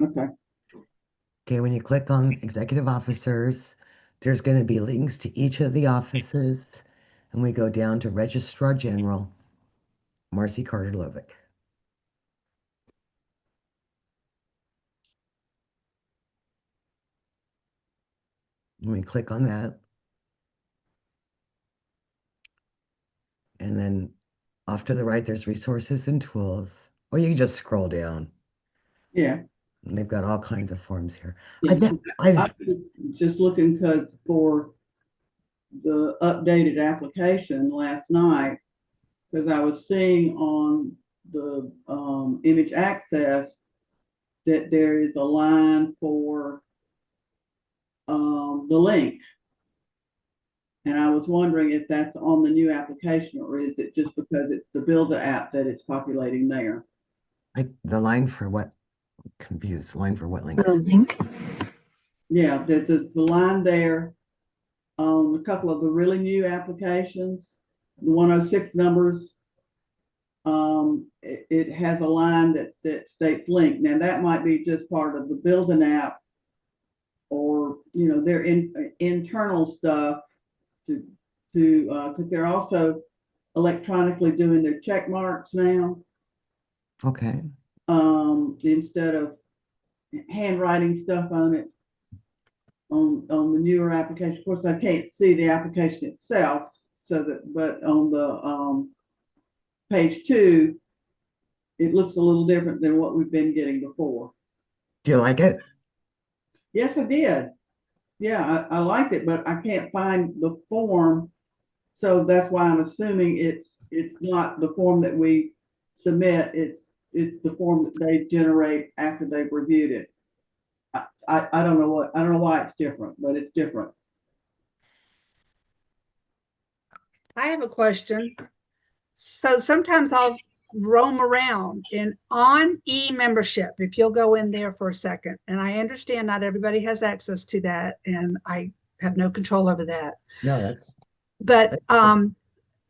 Okay. Okay, when you click on executive officers, there's going to be links to each of the offices, and we go down to Registrar General, Marcy Carter Lovick. Let me click on that. And then off to the right, there's resources and tools. Or you can just scroll down. Yeah. And they've got all kinds of forms here. Yeah. I I've was just looking because for the updated application last night, because I was seeing on the image access that there is a line for the link. And I was wondering if that's on the new application or is it just because it's the Build-A-App that it's populating there? the line for what? Confused. Line for what link? The link. Yeah, there's a line there on a couple of the really new applications, the 106 numbers. It has a line that states link. Now that might be just part of the Build-An-App or, their internal stuff to because they're also electronically doing their check marks now, Okay. instead of handwriting stuff on it on the newer application. Of course, I can't see the application itself, but on the page 2, it looks a little different than what we've been getting before. Do you like it? Yes, I did. Yeah, I liked it, but I can't find the form. So that's why I'm assuming it's not the form that we submit. It's the form that they generate after they've reviewed it. I don't know why it's different, but it's different. I have a question. So sometimes I'll roam around on e-membership, if you'll go in there for a second. And I understand not everybody has access to that, and I have no control over that. No, But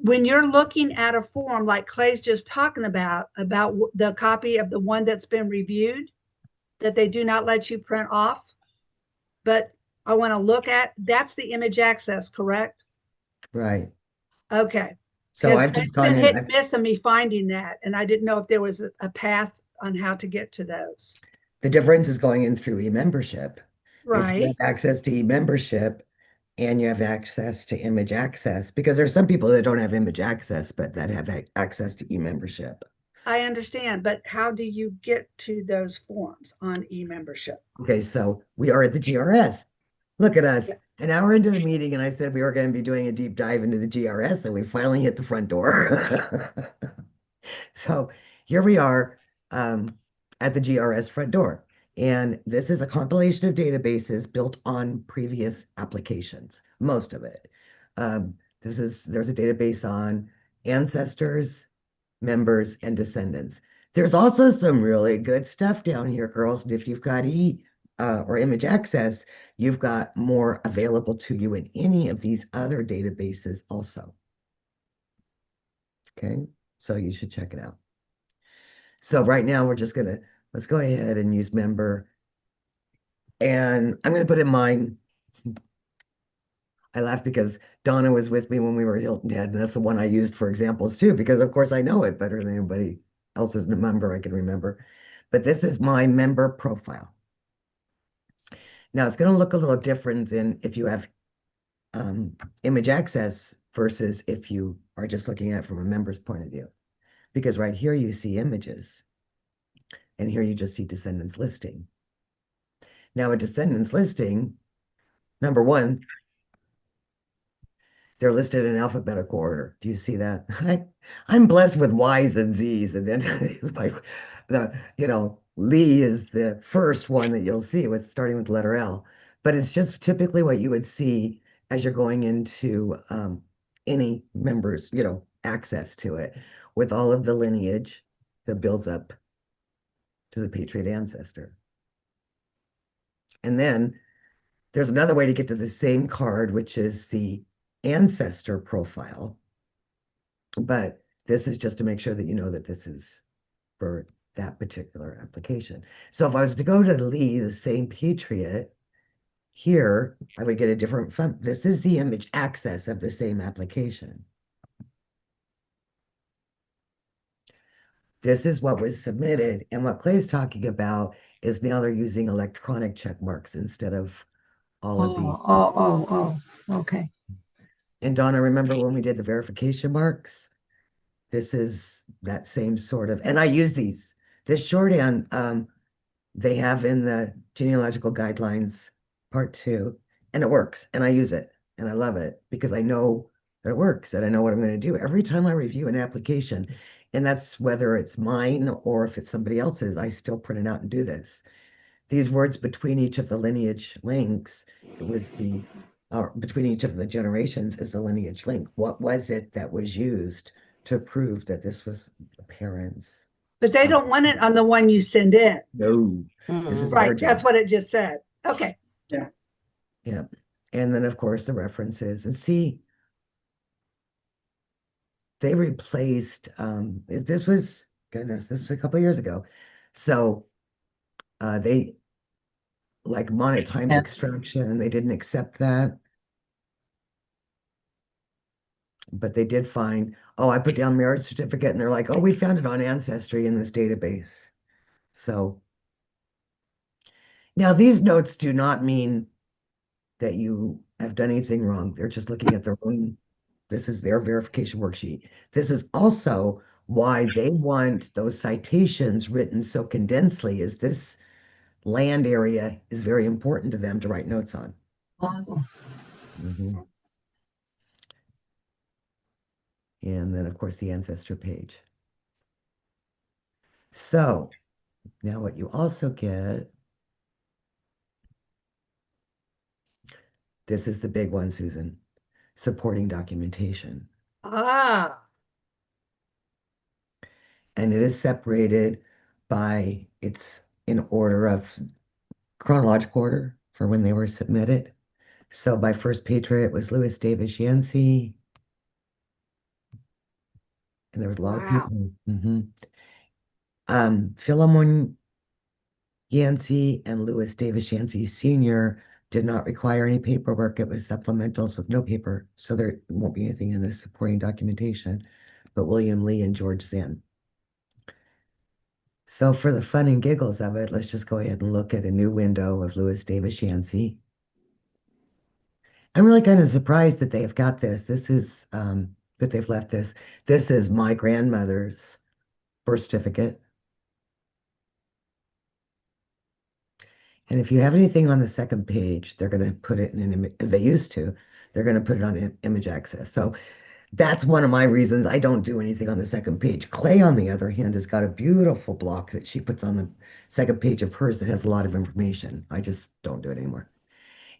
when you're looking at a form like Clay's just talking about the copy of the one that's been reviewed, that they do not let you print off, but I want to look at, that's the image access, correct? right. Okay. So Because I've just it's gone been in. hit and miss on me finding that, and I didn't know if there was a path on how to get to those. The difference is going in through e-membership. If you have Right. access to e-membership and you have access to image access, because there's some people that don't have image access, but that have access to e-membership. I understand, but how do you get to those forms on e-membership? Okay, so we are at the GRS. Look at us. An hour into the meeting, and I said we were going to be doing a deep dive into the GRS, and we finally hit the front door. So here we are at the GRS front door. And this is a compilation of databases built on previous applications, most of it. There's a database on ancestors, members, and descendants. There's also some really good stuff down here, girls. And if you've got or image access, you've got more available to you in any of these other databases also. Okay, so you should check it out. So right now we're just let's go ahead and use member. And I'm gonna put in mine. I laugh because Donna was with me when we were at Hilton Head, and that's the one I used for examples too, because of course I know it better than anybody else as a member I can remember. But this is my member profile. Now it's gonna look a little different than if you have image access versus if you are just looking at it from a member's point of view. Because right here you see images, and here you just see descendants listing. Now a descendants listing, number one, they're listed in alphabetical order. Do you see that? I'm blessed with Y's and Z's, and then Lee is the first one that you'll see with starting with the letter L. But it's just typically what you would see as you're going into any members, access to it, with all of the lineage that builds up to the Patriot ancestor. And then there's another way to get to the same card, which is the ancestor profile. But this is just to make sure that you know that this is for that particular application. So if I was to go to Lee, the same Patriot, here I would get a different font. This is the image access of the same application. This is what was submitted. And what Clay's talking about is now they're using electronic check marks instead of all of the, Okay. and Donna, remember when we did the verification marks? This is that same sort of, and I use these. This shorthand, they have in the genealogical guidelines, part 2, and it works, and I use it, and I love it because I know that it works, and I know what I'm going to do every time I review an application, and that's whether it's mine or if it's somebody else's. I still print it out and do this. These words between each of the lineage links, it was the between each of the generations is the lineage link. What was it that was used to prove that this was the parents? But they don't want it on the one you send in. No, this is Mhm. their Right, that's job. what it just said. Okay. Yeah. And then, of course, the references. And see, they replaced, this was, goodness, this was a couple years ago. So they, like monetimed Yeah. extraction, they didn't accept that. But they did find, oh, I put down marriage certificate, and they're like, oh, we found it on Ancestry in this database. So now these notes do not mean that you have done anything wrong. They're just looking at their own, this is their verification worksheet. This is also why they want those citations written so condensely, is this land area is very important to them to write notes on. Oh, Mhm. And then, of course, the ancestor page. So now what you also get, this is the big one, Susan, supporting documentation. Ah, And it is separated by, it's in order of chronological order for when they were submitted. So by First Patriot was Louis Davis Yancey. And there was a lot of wow. people. Philemon Yancey and Louis Davis Yancey Sr. did not require any paperwork. It was supplementals with no paper. So there won't be anything in the supporting documentation. But William Lee and George Zinn. So for the fun and giggles of it, let's just go ahead and look at a new window of Louis Davis Yancey. I'm really kind of surprised that they have got this. This is that they've left this. This is my grandmother's birth certificate. And if you have anything on the second page, they're going to put it in an image. They used to. They're going to put it on image access. So that's one of my reasons I don't do anything on the second page. Clay, on the other hand, has got a beautiful block that she puts on the second page of hers that has a lot of information. I just don't do it anymore.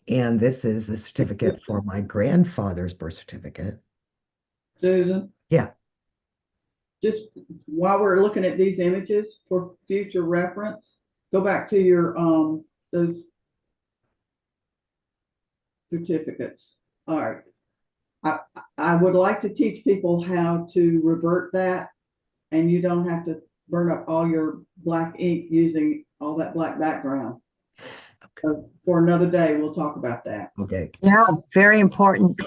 And this is the certificate for my grandfather's birth certificate. Susan, Yeah. just while we're looking at these images for future reference, go back to your, those certificates. All right. I would like to teach people how to revert that, and you don't have to burn up all your black ink using all that black background. So for another day, we'll talk about that. Okay. yeah, very important.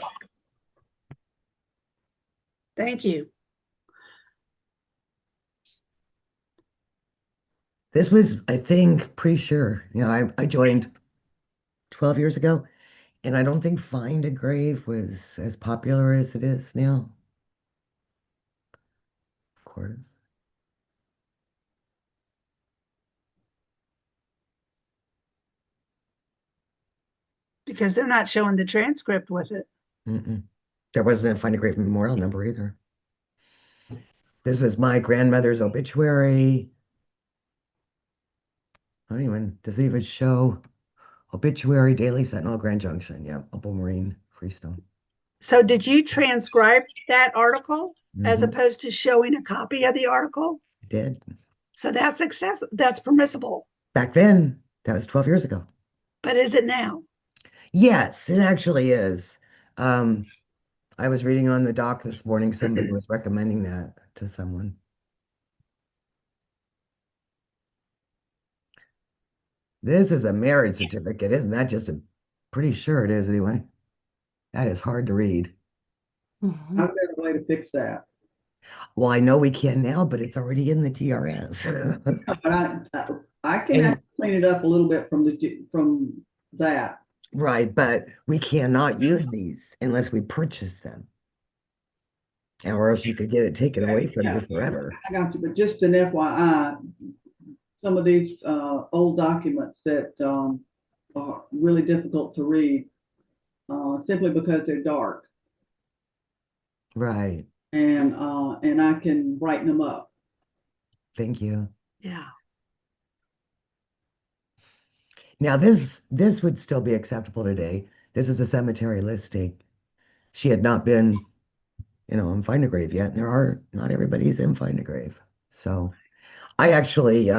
Thank you. This was, I think, pretty sure. You know, I joined 12 years ago, and I don't think Find a Grave was as popular as it is now. Of course. Because they're not showing the transcript with it. Mm-mm. There wasn't a Find a Grave memorial number either. This was my grandmother's obituary. I don't even, does it even show obituary, Daily Sentinel, Grand Junction? Yeah, Opal Marine, Freestone. So did you transcribe that article as Mhm. opposed to showing a copy of the article? Did. So that's permissible. Back then, that was 12 years ago. But is it now? Yes, it actually is. Um, I was reading on the doc this morning, somebody was recommending that to someone. This is a marriage certificate, isn't that just a, pretty sure it is anyway. That is hard to read. Mhm. I've got a way to fix that. Well, I know we can now, but it's already in the GRS. But I can And- actually clean it up a little bit from that. Right, but we cannot use these unless we purchase them. Or else you could get it taken away from you Yeah. forever. I got you, but just an FYI, some of these old documents that are really difficult to read simply because they're dark, Right. and I can brighten them up. Thank you. Yeah. Now this would still be acceptable today. This is a cemetery listing. She had not been, in Find a Grave yet, and not everybody's in Find a Grave. So I actually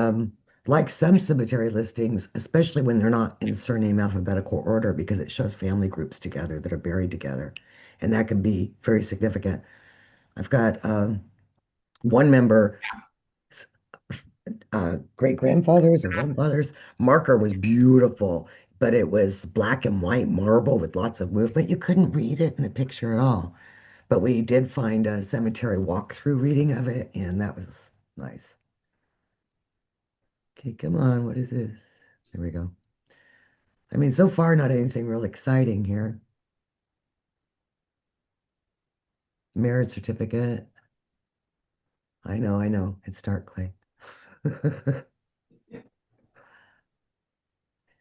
like some cemetery listings, especially when they're not in surname alphabetical order, because it shows family groups together that are buried together, and that can be very significant. I've got one member, great grandfather's or grandfather's marker was beautiful, but it was black and white marble with lots of movement. You couldn't read it in the picture at all. But we did find a cemetery walkthrough reading of it, and that was nice. Okay, come on, what is this? There we go. I mean, so far, not anything real exciting here. Marriage certificate. I know, it's dark clay.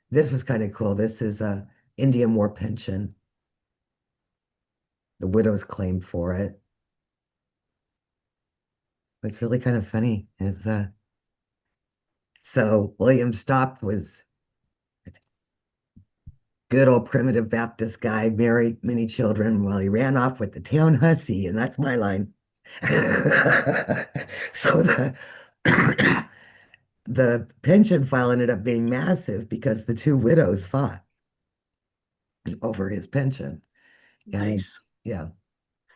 This was kind of cool. This is a Indian War pension. The widow's claimed for it. It's really kind of funny. So William Stopp was a good old primitive Baptist guy, married many children while he ran off with the town hussy, and that's my line. So the pension file ended up being massive because the two widows fought over his pension. And Nice. yeah.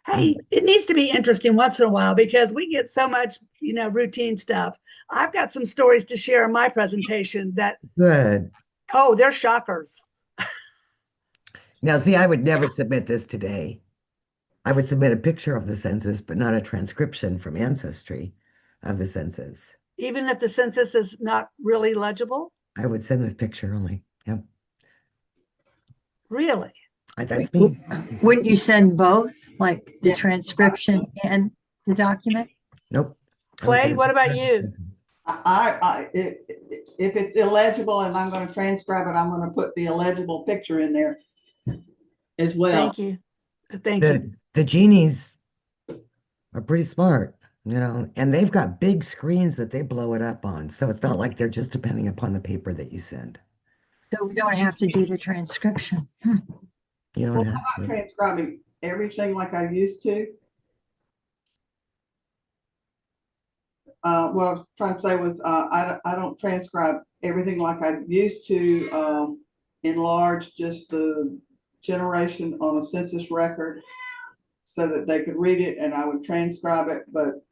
Hey, it needs to be interesting once in a while because we get so much, routine stuff. I've got some stories to share in my presentation that, Good. oh, they're shockers. Now, see, I would never submit this today. I would submit a picture of the census, but not a transcription from Ancestry of the census. Even if the census is not really legible. I would send the picture only. Yep. Really? That's me. Wouldn't you send both, like the Yeah. transcription and the document? Nope. I would Clay, send a what about picture of the you? census. If it's illegible and I'm going to transcribe it, I'm going to put the illegible picture in there as well. Thank you. Thank you. The genies are pretty smart, and they've got big screens that they blow it up on. So it's not like they're just depending upon the paper that you send. So we don't have to do the transcription. You don't Well, have I'm not to. transcribing everything like I used to. What I was trying to say was I don't transcribe everything like I used to enlarge just the generation on a census record so that they could read it and I would transcribe it, but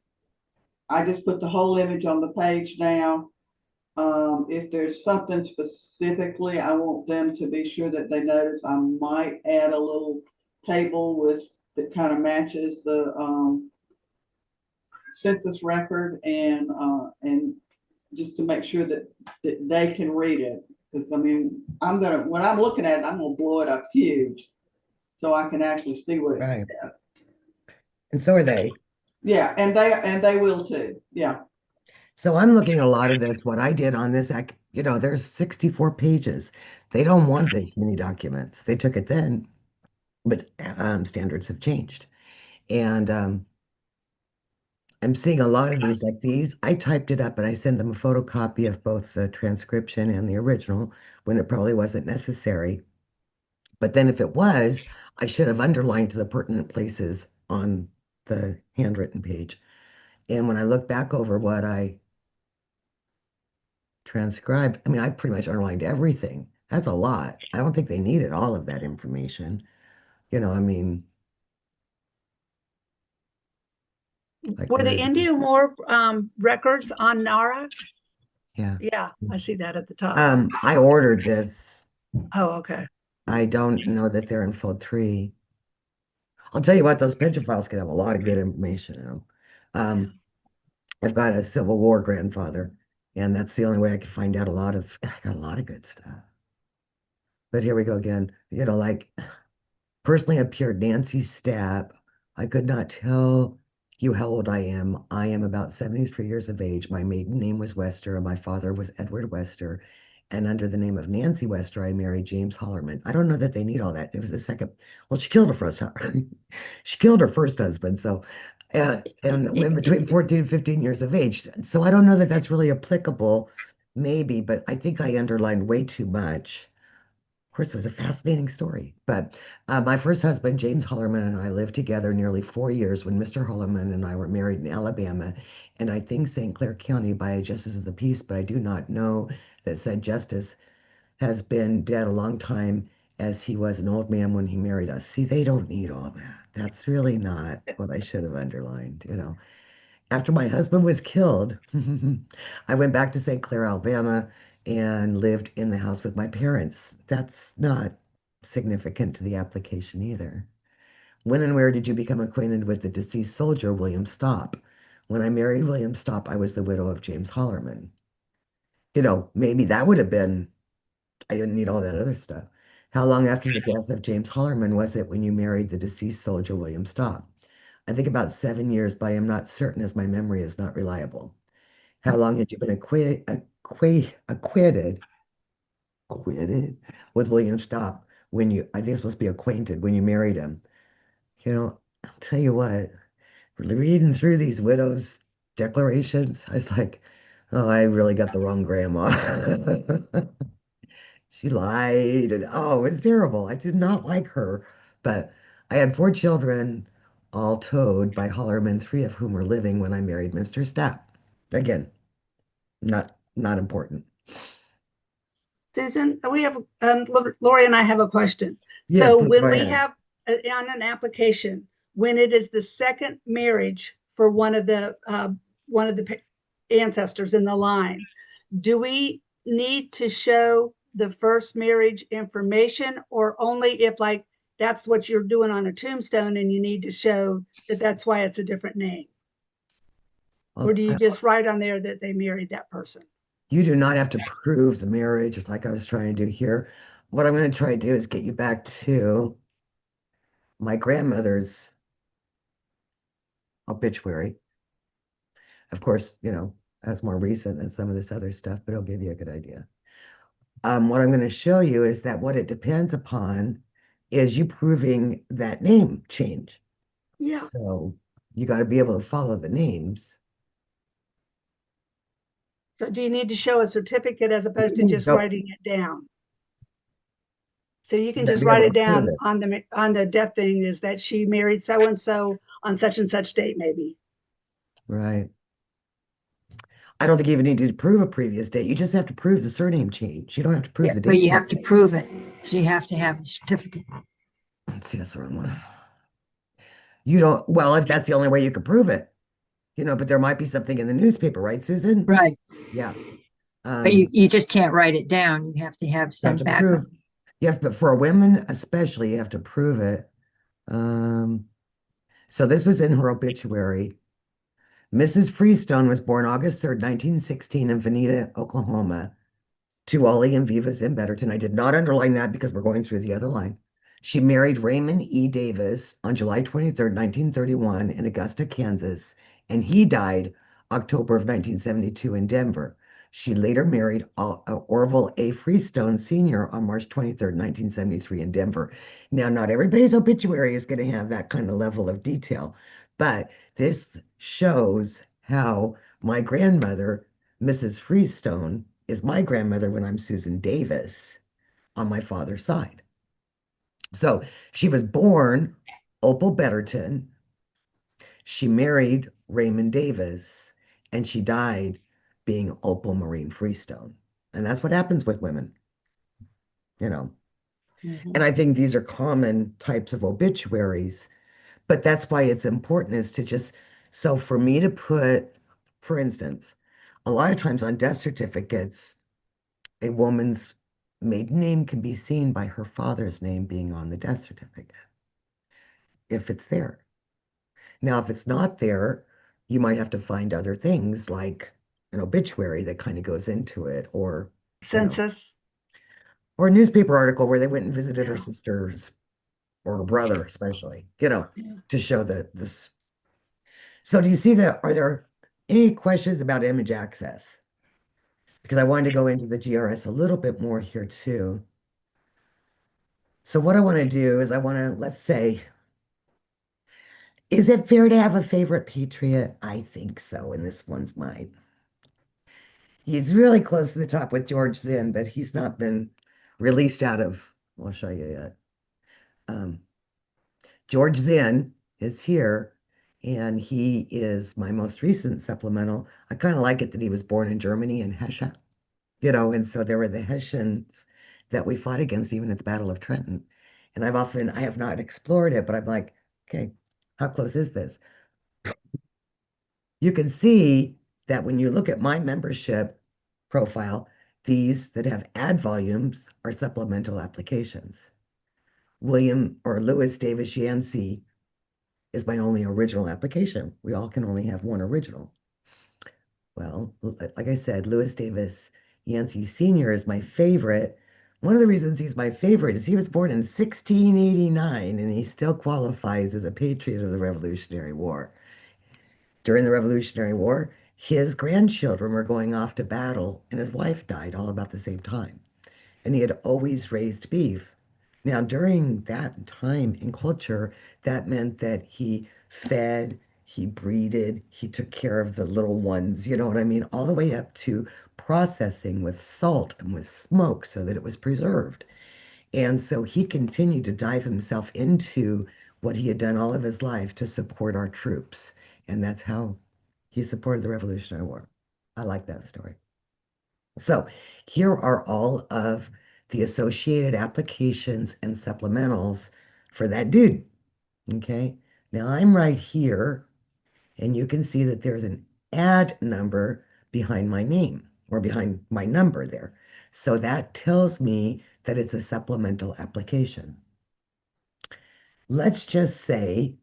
I just put the whole image on the page now. If there's something specifically I want them to be sure that they notice, I might add a little table with that kind of matches the census record and just to make sure that they can read it. Because I mean, when I'm looking at it, I'm gonna blow it up huge so I can actually see what it's Right. at. And so are they. Yeah, and they will too. Yeah. So I'm looking at a lot of this. What I did on this, there's 64 pages. They don't want this many documents. They took it then, but standards have changed. And I'm seeing a lot of these like these. I typed it up and I sent them a photocopy of both the transcription and the original when it probably wasn't necessary. But then if it was, I should have underlined the pertinent places on the handwritten page. And when I look back over what I transcribed, I mean, I pretty much underlined everything. That's a lot. I don't think they needed all of that information. I mean, like Were the where, Indian War records on NARA? yeah. Yeah, I see that at the top. I ordered this. Oh, okay. I don't know that they're in Fold 3. I'll tell you what, those pension files can have a lot of good information in them. I've got a Civil War grandfather, and that's the only way I can find out I got a lot of good stuff. But here we go again. Like personally appeared Nancy Stapp. I could not tell you how old I am. I am about 73 years of age. My maiden name was Wester, and my father was Edward Wester. And under the name of Nancy Wester, I married James Hollerman. I don't know that they need all that. It was the second. Well, she killed her first. She killed her first husband. So, and went between 14 and 15 years of age. So I don't know that that's really applicable. Maybe, but I think I underlined way too much. Of course, it was a fascinating story. But my first husband, James Hollerman, and I lived together nearly 4 years when Mr. Hollerman and I were married in Alabama, and I think St. Clair County by a justice of the peace, but I do not know that said justice has been dead a long time as he was an old man when he married us. See, they don't need all that. That's really not what I should have underlined. After my husband was killed, I went back to St. Clair, Alabama, and lived in the house with my parents. That's not significant to the application either. When and where did you become acquainted with the deceased soldier, William Stopp? When I married William Stopp, I was the widow of James Hollerman. Maybe that would have been, I didn't need all that other stuff. How long after the death of James Hollerman was it when you married the deceased soldier, William Stopp? I think about 7 years, but I am not certain as my memory is not reliable. How long had you been acquitted with William Stopp when I think it's supposed to be acquainted when you married him? I'll tell you what, reading through these widows' declarations, I was like, oh, I really got the wrong grandma. She lied, and oh, it was terrible. I did not like her, but I had 4 children, all towed by Hollerman, 3 of whom were living when I married Mr. Stapp. Again, not important. Susan, we have, Lori and I have a question. Yes, So please when go we ahead. have on an application, when it is the second marriage for one of the ancestors in the line, do we need to show the first marriage information, or only if like that's what you're doing on a tombstone and you need to show that that's why it's a different name? Well, Or do you just write on there that they married that person? you do not have to prove the marriage like I was trying to do here. What I'm going to try to do is get you back to my grandmother's obituary. Of course, that's more recent than some of this other stuff, but it'll give you a good idea. What I'm going to show you is that what it depends upon is you proving that name change. Yeah. So you got to be able to follow the names. So do you need to show a certificate as opposed to just Nope. writing it down? So you can You gotta just be able write it to prove down it. on the death thing, is that she married so and so on such and such date, maybe. Right. I don't think you even need to prove a previous date. You just have to prove the surname change. You don't have to prove Yeah, the but date. you have to prove it. So you have to have a certificate. Let's see, that's the wrong one. You don't, well, if that's the only way you could prove it, but there might be something in the newspaper, right, Susan? Right. Yeah. But you just can't write it down. You have to have You have some to background. prove, but for women especially, you have to prove it. So this was in her obituary. Mrs. Freestone was born August 3rd, 1916 in Veneta, Oklahoma, to Ollie and Vivas in Betterton. I did not underline that because we're going through the other line. She married Raymond E. Davis on July 23rd, 1931 in Augusta, Kansas, and he died October of 1972 in Denver. She later married Orville A. Freestone Sr. on March 23rd, 1973 in Denver. Now, not everybody's obituary is going to have that kind of level of detail, but this shows how my grandmother, Mrs. Freestone, is my grandmother when I'm Susan Davis on my father's side. So she was born Opal Betterton. She married Raymond Davis, and she died being Opal Maureen Freestone. And that's what happens with women, you know. Mhm. And I think these are common types of obituaries, but that's why it's important is to just, so for me to put, for instance, a lot of times on death certificates, a woman's maiden name can be seen by her father's name being on the death certificate, if it's there. Now, if it's not there, you might have to find other things like an obituary that kind of goes into it, or Census. or a newspaper article where they went and visited her Yeah. sisters or her brother, especially, you know, Yeah. to show that this. So do you see that? Are there any questions about image access? Because I wanted to go into the GRS a little bit more here too. So what I want to do is I want to, let's say, is it fair to have a favorite patriot? I think so, and this one's mine. He's really close to the top with George Zinn, but he's not been released out of, I'll show you yet. Um, George Zinn is here, and he is my most recent supplemental. I kind of like it that he was born in Germany in Hesse, you know, and so there were the Hessians that we fought against even at the Battle of Trenton. And I have not explored it, but I'm like, okay, how close is this? You can see that when you look at my membership profile, these that have ad volumes are supplemental applications. William or Lewis Davis Yancey is my only original application. We all can only have one original. Well, like I said, Lewis Davis Yancey Sr. is my favorite. One of the reasons he's my favorite is he was born in 1689 and he still qualifies as a patriot of the Revolutionary War. During the Revolutionary War, his grandchildren were going off to battle and his wife died all about the same time. And he had always raised beef. Now, during that time in culture, that meant that he fed, he breeded, he took care of the little ones, you know what I mean? All the way up to processing with salt and with smoke so that it was preserved. And so he continued to dive himself into what he had done all of his life to support our troops. And that's how he supported the Revolutionary War. I like that story. So here are all of the associated applications and supplementals for that dude. Okay. Now I'm right here, and you can see that there's an ad number behind my name or behind my number there. So that tells me that it's a supplemental application. Let's just say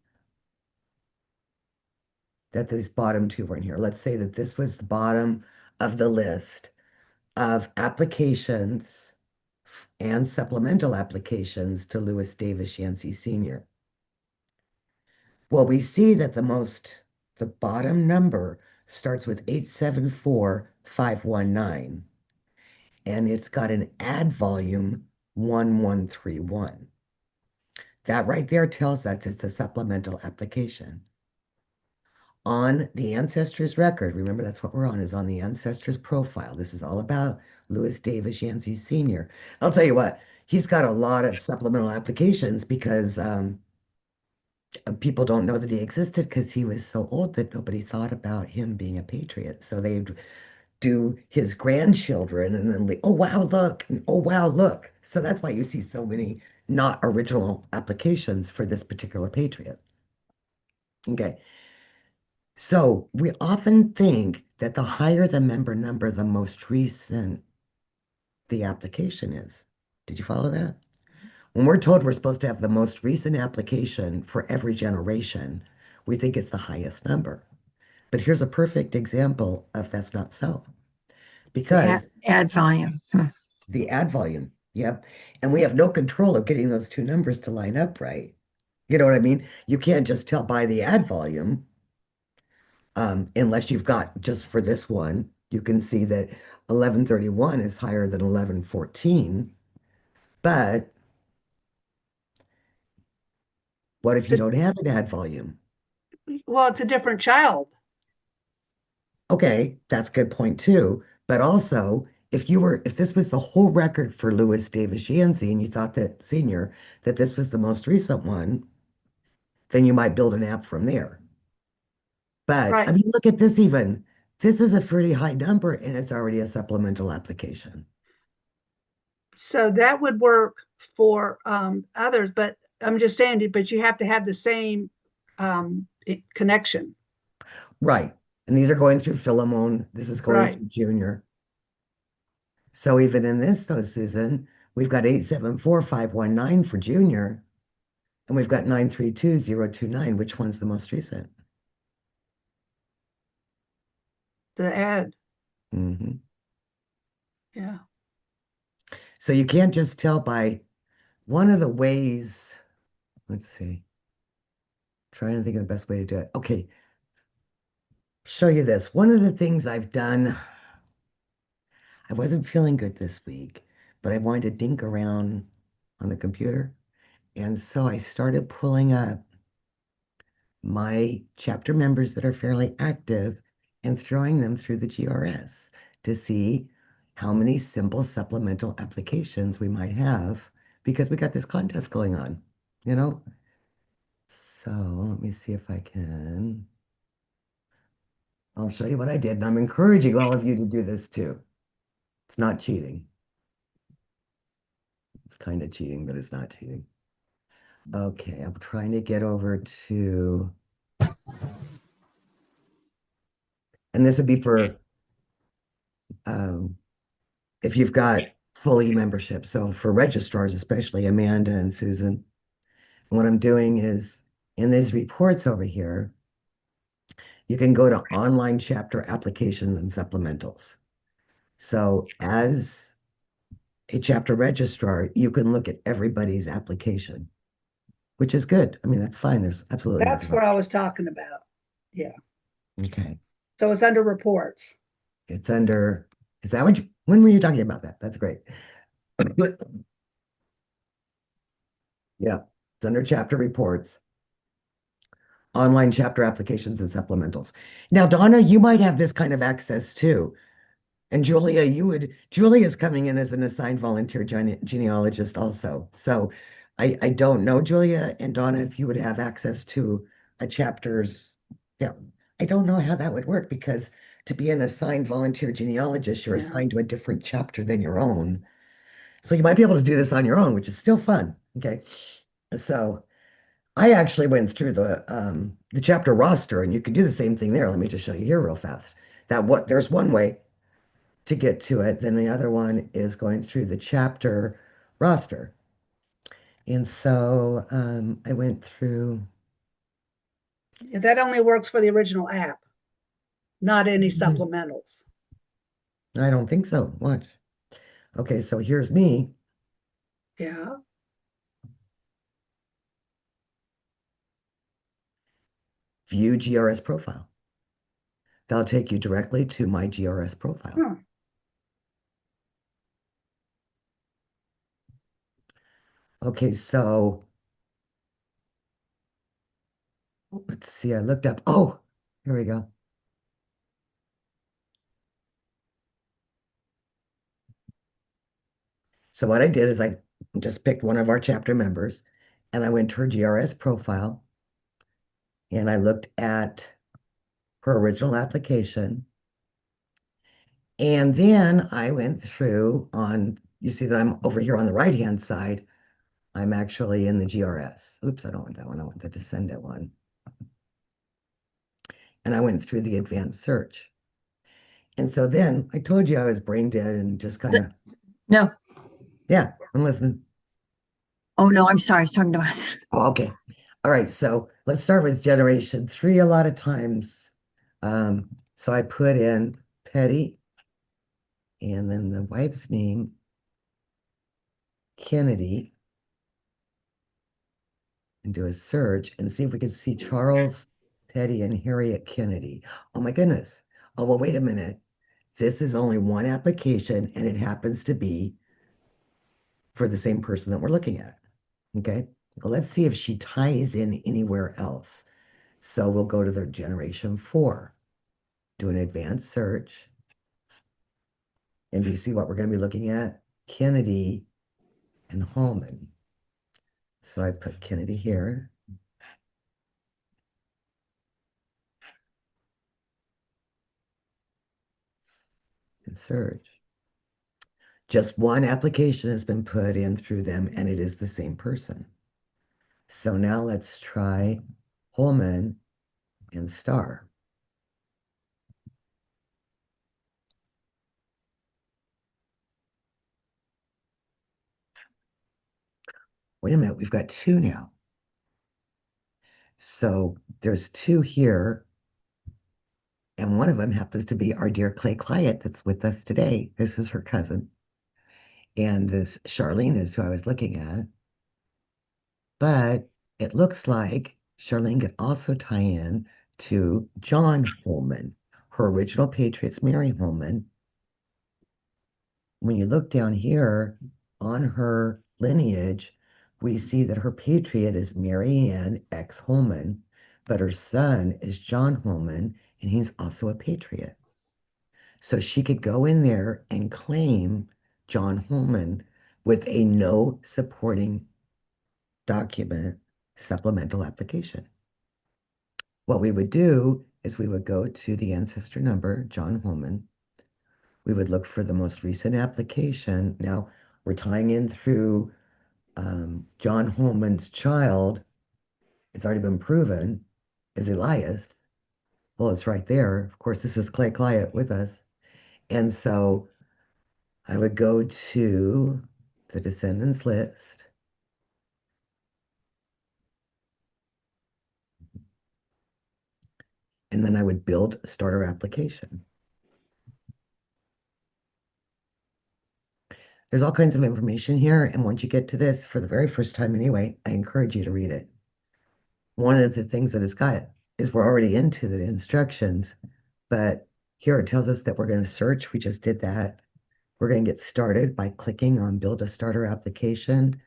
that these bottom two were in here. Let's say that this was the bottom of the list of applications and supplemental applications to Lewis Davis Yancey Sr. Well, we see that the bottom number starts with 874519, and it's got an ad volume 1131. That right there tells us it's a supplemental application. On the ancestors record, remember that's what we're on, is on the ancestors profile. This is all about Lewis Davis Yancey Sr. I'll tell you what, he's got a lot of supplemental applications because people don't know that he existed because he was so old that nobody thought about him being a patriot. So they'd do his grandchildren and then, oh, wow, look, and, oh, wow, look. So that's why you see so many not original applications for this particular patriot. Okay. So we often think that the higher the member number, the most recent the application is. Did you follow that? When we're told we're supposed to have the most recent application for every generation, we think it's the highest number. But here's a perfect example of that's not so. It's the Because ad volume. the ad volume, yep. And we have no control of getting those two numbers to line up right. You know what I mean? You can't just tell by the ad volume. Unless you've got just for this one, you can see that 1131 is higher than 1114. But what if you don't have an ad volume? Well, it's a different child. Okay, that's a good point too. But also, if this was the whole record for Lewis Davis Yancey and you thought that senior, that this was the most recent one, then you might build an app from there. But I Right. mean, look at this even. This is a pretty high number and it's already a supplemental application. So that would work for others, but I'm just saying, but you have to have the same connection. Right. And these are going through Philemon. This is going Right. through Junior. So even in this, though, Susan, we've got 874519 for Junior, and we've got 932029. Which one's the most recent? The ad. Mm-hmm. Yeah. So you can't just tell by one of the ways, let's see, trying to think of the best way to do it. Okay, show you this. One of the things I've done, I wasn't feeling good this week, but I wanted to dink around on the computer. And so I started pulling up my chapter members that are fairly active and throwing them through the GRS to see how many simple supplemental applications we might have because we got this contest going on, you know? So let me see if I can. I'll show you what I did, and I'm encouraging all of you to do this too. It's not cheating. It's kind of cheating, but it's not cheating. Okay, I'm trying to get over to, and this would be for if you've got full e-membership. So for registrars, especially Amanda and Susan, what I'm doing is in these reports over here, you can go to online chapter applications and supplementals. So as a chapter registrar, you can look at everybody's application, which is good. I mean, that's fine. There's absolutely That's nothing what wrong. I was talking about. Yeah. Okay. So it's under reports. It's under, is that what you, when were you talking about that? That's great. Yeah, it's under chapter reports, online chapter applications and supplementals. Now, Donna, you might have this kind of access too. And Julia, Julia's coming in as an assigned volunteer genealogist also. So I don't know, Julia and Donna, if you would have access to a chapter's, yeah, I don't know how that would work because to be an assigned volunteer genealogist, you're Yeah. assigned to a different chapter than your own. So you might be able to do this on your own, which is still fun. Okay. So I actually went through the chapter roster, and you can do the same thing there. Let me just show you here real fast. There's one way to get to it. Then the other one is going through the chapter roster. And so I went through. That only works for the original app, not any Mhm. supplementals. I don't think so. Watch. Okay, so here's me. Yeah. View GRS profile. That'll take you directly to my GRS profile. Hmm. Okay, so let's see. I looked up. Oh, here we go. So what I did is I just picked one of our chapter members and I went to her GRS profile and I looked at her original application. And then I went through on, you see that I'm over here on the right-hand side. I'm actually in the GRS. Oops, I don't want that one. I want the descendant one. And I went through the advanced search. And so then I told you I was brain dead and just kind of, No. yeah, I'm listening. Oh, no, I'm sorry. I was talking to myself. Oh, okay. All right. So let's start with generation 3 a lot of times. So I put in Petty and then the wife's name, Kennedy, and do a search and see if we can see Charles Petty and Harriet Kennedy. Oh my goodness. Oh, well, wait a minute. This is only one application and it happens to be for the same person that we're looking at. Okay. Well, let's see if she ties in anywhere else. So we'll go to the generation 4, do an advanced search. And do you see what we're going to be looking at? Kennedy and Hallman. So I put Kennedy here. And search. Just one application has been put in through them and it is the same person. So now let's try Holman and Starr. Wait a minute, we've got 2 now. So there's 2 here. And one of them happens to be our dear Clay Clyett that's with us today. This is her cousin. And this Charlene is who I was looking at. But it looks like Charlene could also tie in to John Holman, her original Patriots, Mary Holman. When you look down here on her lineage, we see that her patriot is Mary Ann X Holman, but her son is John Holman, and he's also a patriot. So she could go in there and claim John Holman with a no supporting document supplemental application. What we would do is we would go to the ancestor number, John Holman. We would look for the most recent application. Now we're tying in through John Holman's child. It's already been proven is Elias. Well, it's right there. Of course, this is Clay Client with us. And so I would go to the descendants list. And then I would build a starter application. There's all kinds of information here. And once you get to this for the very first time anyway, I encourage you to read it. One of the things that it's got is we're already into the instructions, but here it tells us that we're going to search. We just did that. We're going to get started by clicking on build a starter application.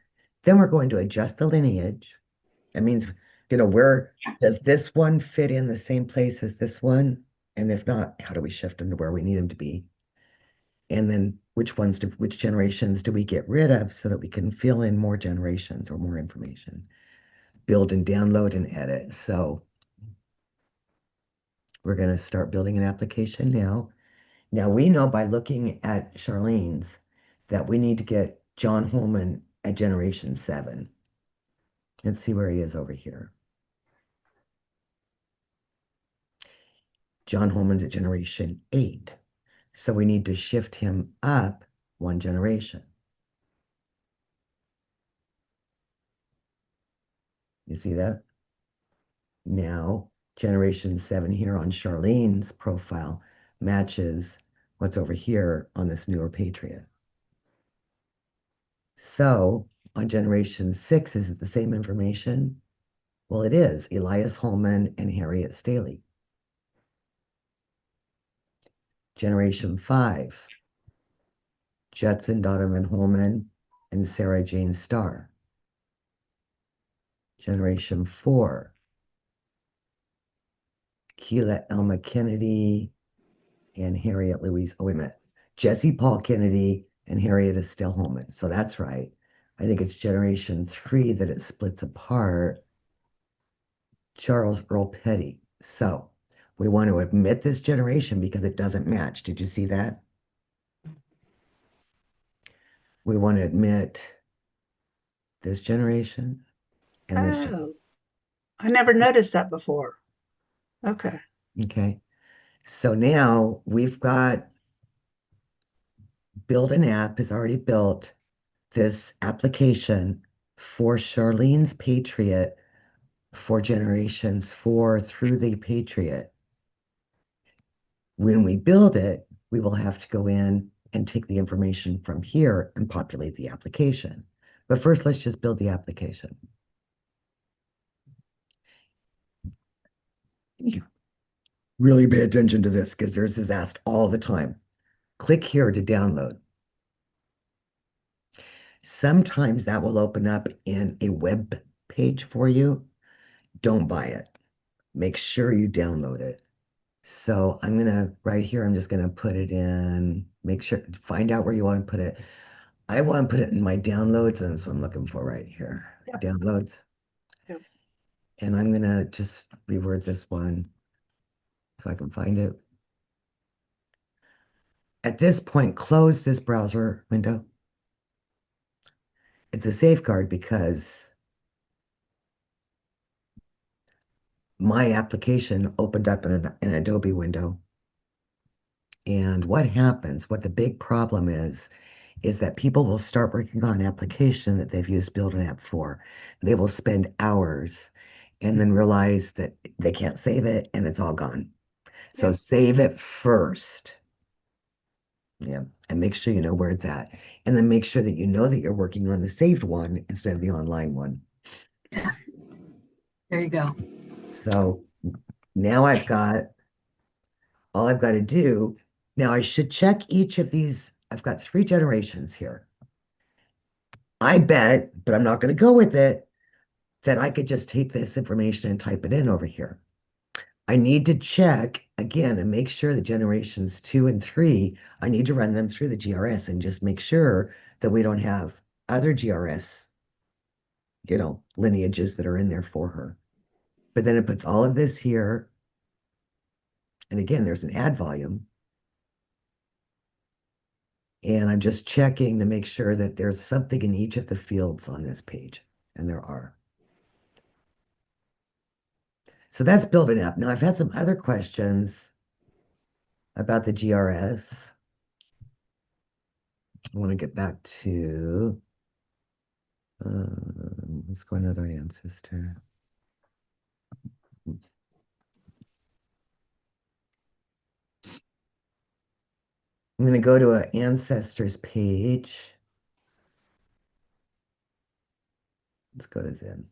Then we're going to adjust the lineage. That means, where does this one fit in the same place as this one? And if not, how do we shift them to where we need them to be? And then which generations do we get rid of so that we can fill in more generations or more information? Build and download and edit. So we're going to start building an application now. Now we know by looking at Charlene's that we need to get John Holman at generation 7. Let's see where he is over here. John Holman's at generation 8. So we need to shift him up 1 generation. You see that? Now, generation 7 here on Charlene's profile matches what's over here on this newer Patriot. So on generation 6, is it the same information? Well, it is. Elias Holman and Harriet Staley. Generation 5, Judson Donovan Holman and Sarah Jane Starr. Generation 4, Keela Elma Kennedy and Harriet Louise, oh, wait a minute, Jesse Paul Kennedy and Harriet Estelle Holman. So that's right. I think it's generation 3 that it splits apart. Charles Earl Petty. So we want to omit this generation because it doesn't match. Did you see that? We want to admit this generation and this. Oh, I never noticed that before. Okay. Okay. So now we've got Build-An-App has already built this application for Charlene's Patriot for generations 4 through the Patriot. When we build it, we will have to go in and take the information from here and populate the application. But first, let's just build the application. You really pay attention to this because this is asked all the time. Click here to download. Sometimes that will open up in a web page for you. Don't buy it. Make sure you download it. So I'm gonna, right here, I'm just gonna put it in, make sure, find out where you want to put it. I want to put it in my downloads, and that's what I'm looking for right here. Yep. Downloads. Yep. And I'm gonna just reword this one so I can find it. At this point, close this browser window. It's a safeguard because my application opened up in an Adobe window. And what happens, what the big problem is that people will start working on an application that they've used Build-An-App for. They will spend hours and then realize that they can't save it and it's all gone. So Yep. save it first. Yeah, and make sure you know where it's at. And then make sure that you know that you're working on the saved one instead of the online one. There you go. So now all I've got to do. Now I should check each of these. I've got 3 generations here. I bet, but I'm not going to go with it, that I could just take this information and type it in over here. I need to check again and make sure the generations 2 and 3, I need to run them through the GRS and just make sure that we don't have other GRS, lineages that are in there for her. But then it puts all of this here. And again, there's an add volume. And I'm just checking to make sure that there's something in each of the fields on this page. And there are. So that's Build-An-App. Now I've had some other questions about the GRS. I want to get back to, let's go another ancestor. I'm going to go to an ancestors page. Let's go to Zen.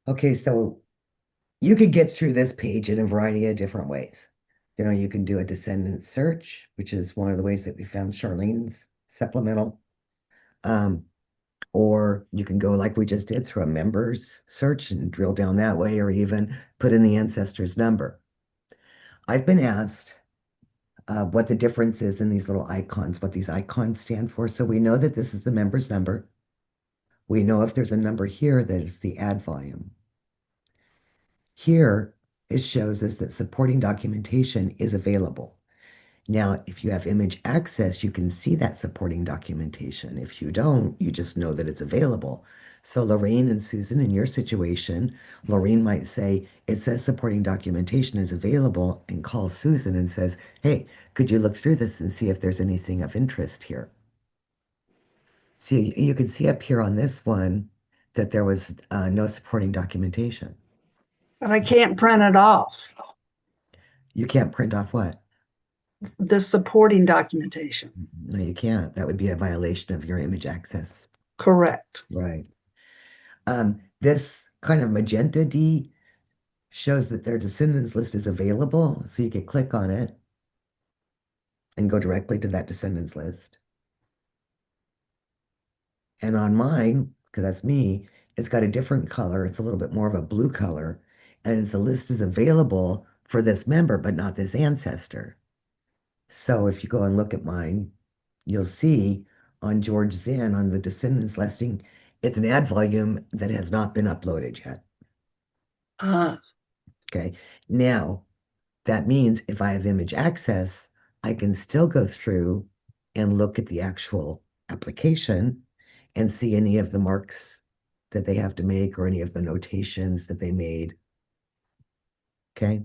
Okay, so you could get through this page in a variety of different ways. You can do a descendant search, which is one of the ways that we found Charlene's supplemental. Or you can go like we just did through a members search and drill down that way, or even put in the ancestor's number. I've been asked what the difference is in these little icons, what these icons stand for. So we know that this is the member's number. We know if there's a number here that is the add volume. Here, it shows us that supporting documentation is available. Now, if you have image access, you can see that supporting documentation. If you don't, you just know that it's available. So Lorraine and Susan, in your situation, Lorraine might say, it says supporting documentation is available, and call Susan and says, hey, could you look through this and see if there's anything of interest here? See, you can see up here on this one that there was no supporting documentation. But I can't print it off, You can't print off what? the supporting documentation. No, you can't. That would be a violation of your image access. Correct. Right. This kind of magenta D shows that their descendants list is available, so you can click on it and go directly to that descendants list. And on mine, because that's me, it's got a different color. It's a little bit more of a blue color, and it's a list is available for this member, but not this ancestor. So if you go and look at mine, you'll see on George Zinn on the descendants listing, it's an add volume that has not been uploaded yet. Okay. Now, that means if I have image access, I can still go through and look at the actual application and see any of the marks that they have to make or any of the notations that they made. Okay.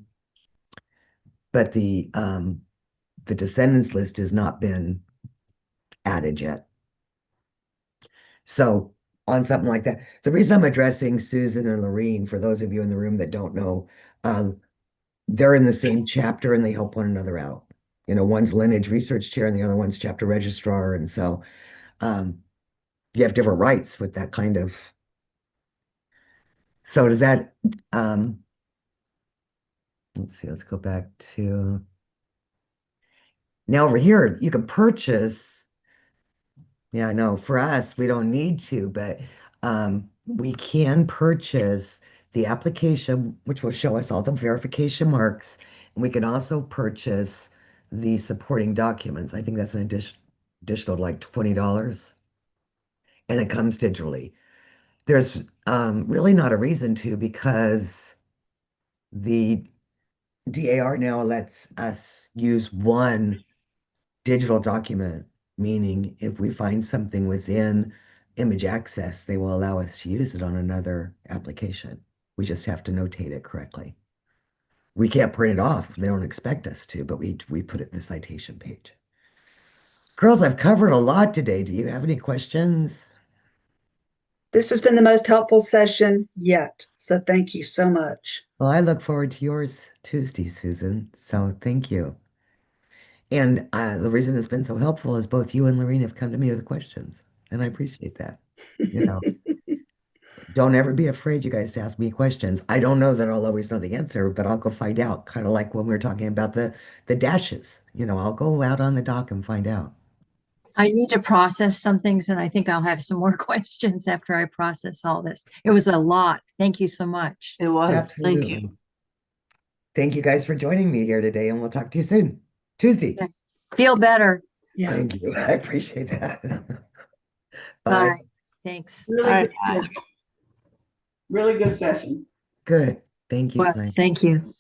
But the descendants list has not been added yet. So on something like that, the reason I'm addressing Susan and Lorene, for those of you in the room that don't know, they're in the same chapter and they help one another out. One's lineage research chair and the other one's chapter registrar. And so you have different rights with that kind of. So does that, let's see, let's go back to, now over here, you can purchase. Yeah, no, for us, we don't need to, but we can purchase the application, which will show us all the verification marks. And we can also purchase the supporting documents. I think that's an additional like $20. And it comes digitally. There's really not a reason to, because the DAR now lets us use one digital document, meaning if we find something within image access, they will allow us to use it on another application. We just have to notate it correctly. We can't print it off. They don't expect us to, but we put it in the citation page. Girls, I've covered a lot today. Do you have any questions? This has been the most helpful session yet. So thank you so much. Well, I look forward to yours Tuesday, Susan. So thank you. And the reason it's been so helpful is both you and Lorene have come to me with questions, and I appreciate that. You know, don't ever be afraid, you guys, to ask me questions. I don't know that I'll always know the answer, but I'll go find out. Kind of like when we were talking about the dashes. You know, I'll go out on the dock and find out. I need to process some things, and I think I'll have some more questions after I process all this. It was a lot. Thank you so much. It was. Thank Absolutely. you. Thank you guys for joining me here today, and we'll talk to you soon. Tuesday. Yes. Feel better. Yeah. Thank you. I appreciate that. Bye. Bye. Thanks. Really All right. good, really good session. Good. Thank you, Well, Glenn. thank you.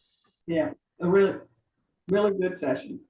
Yeah, a really good session.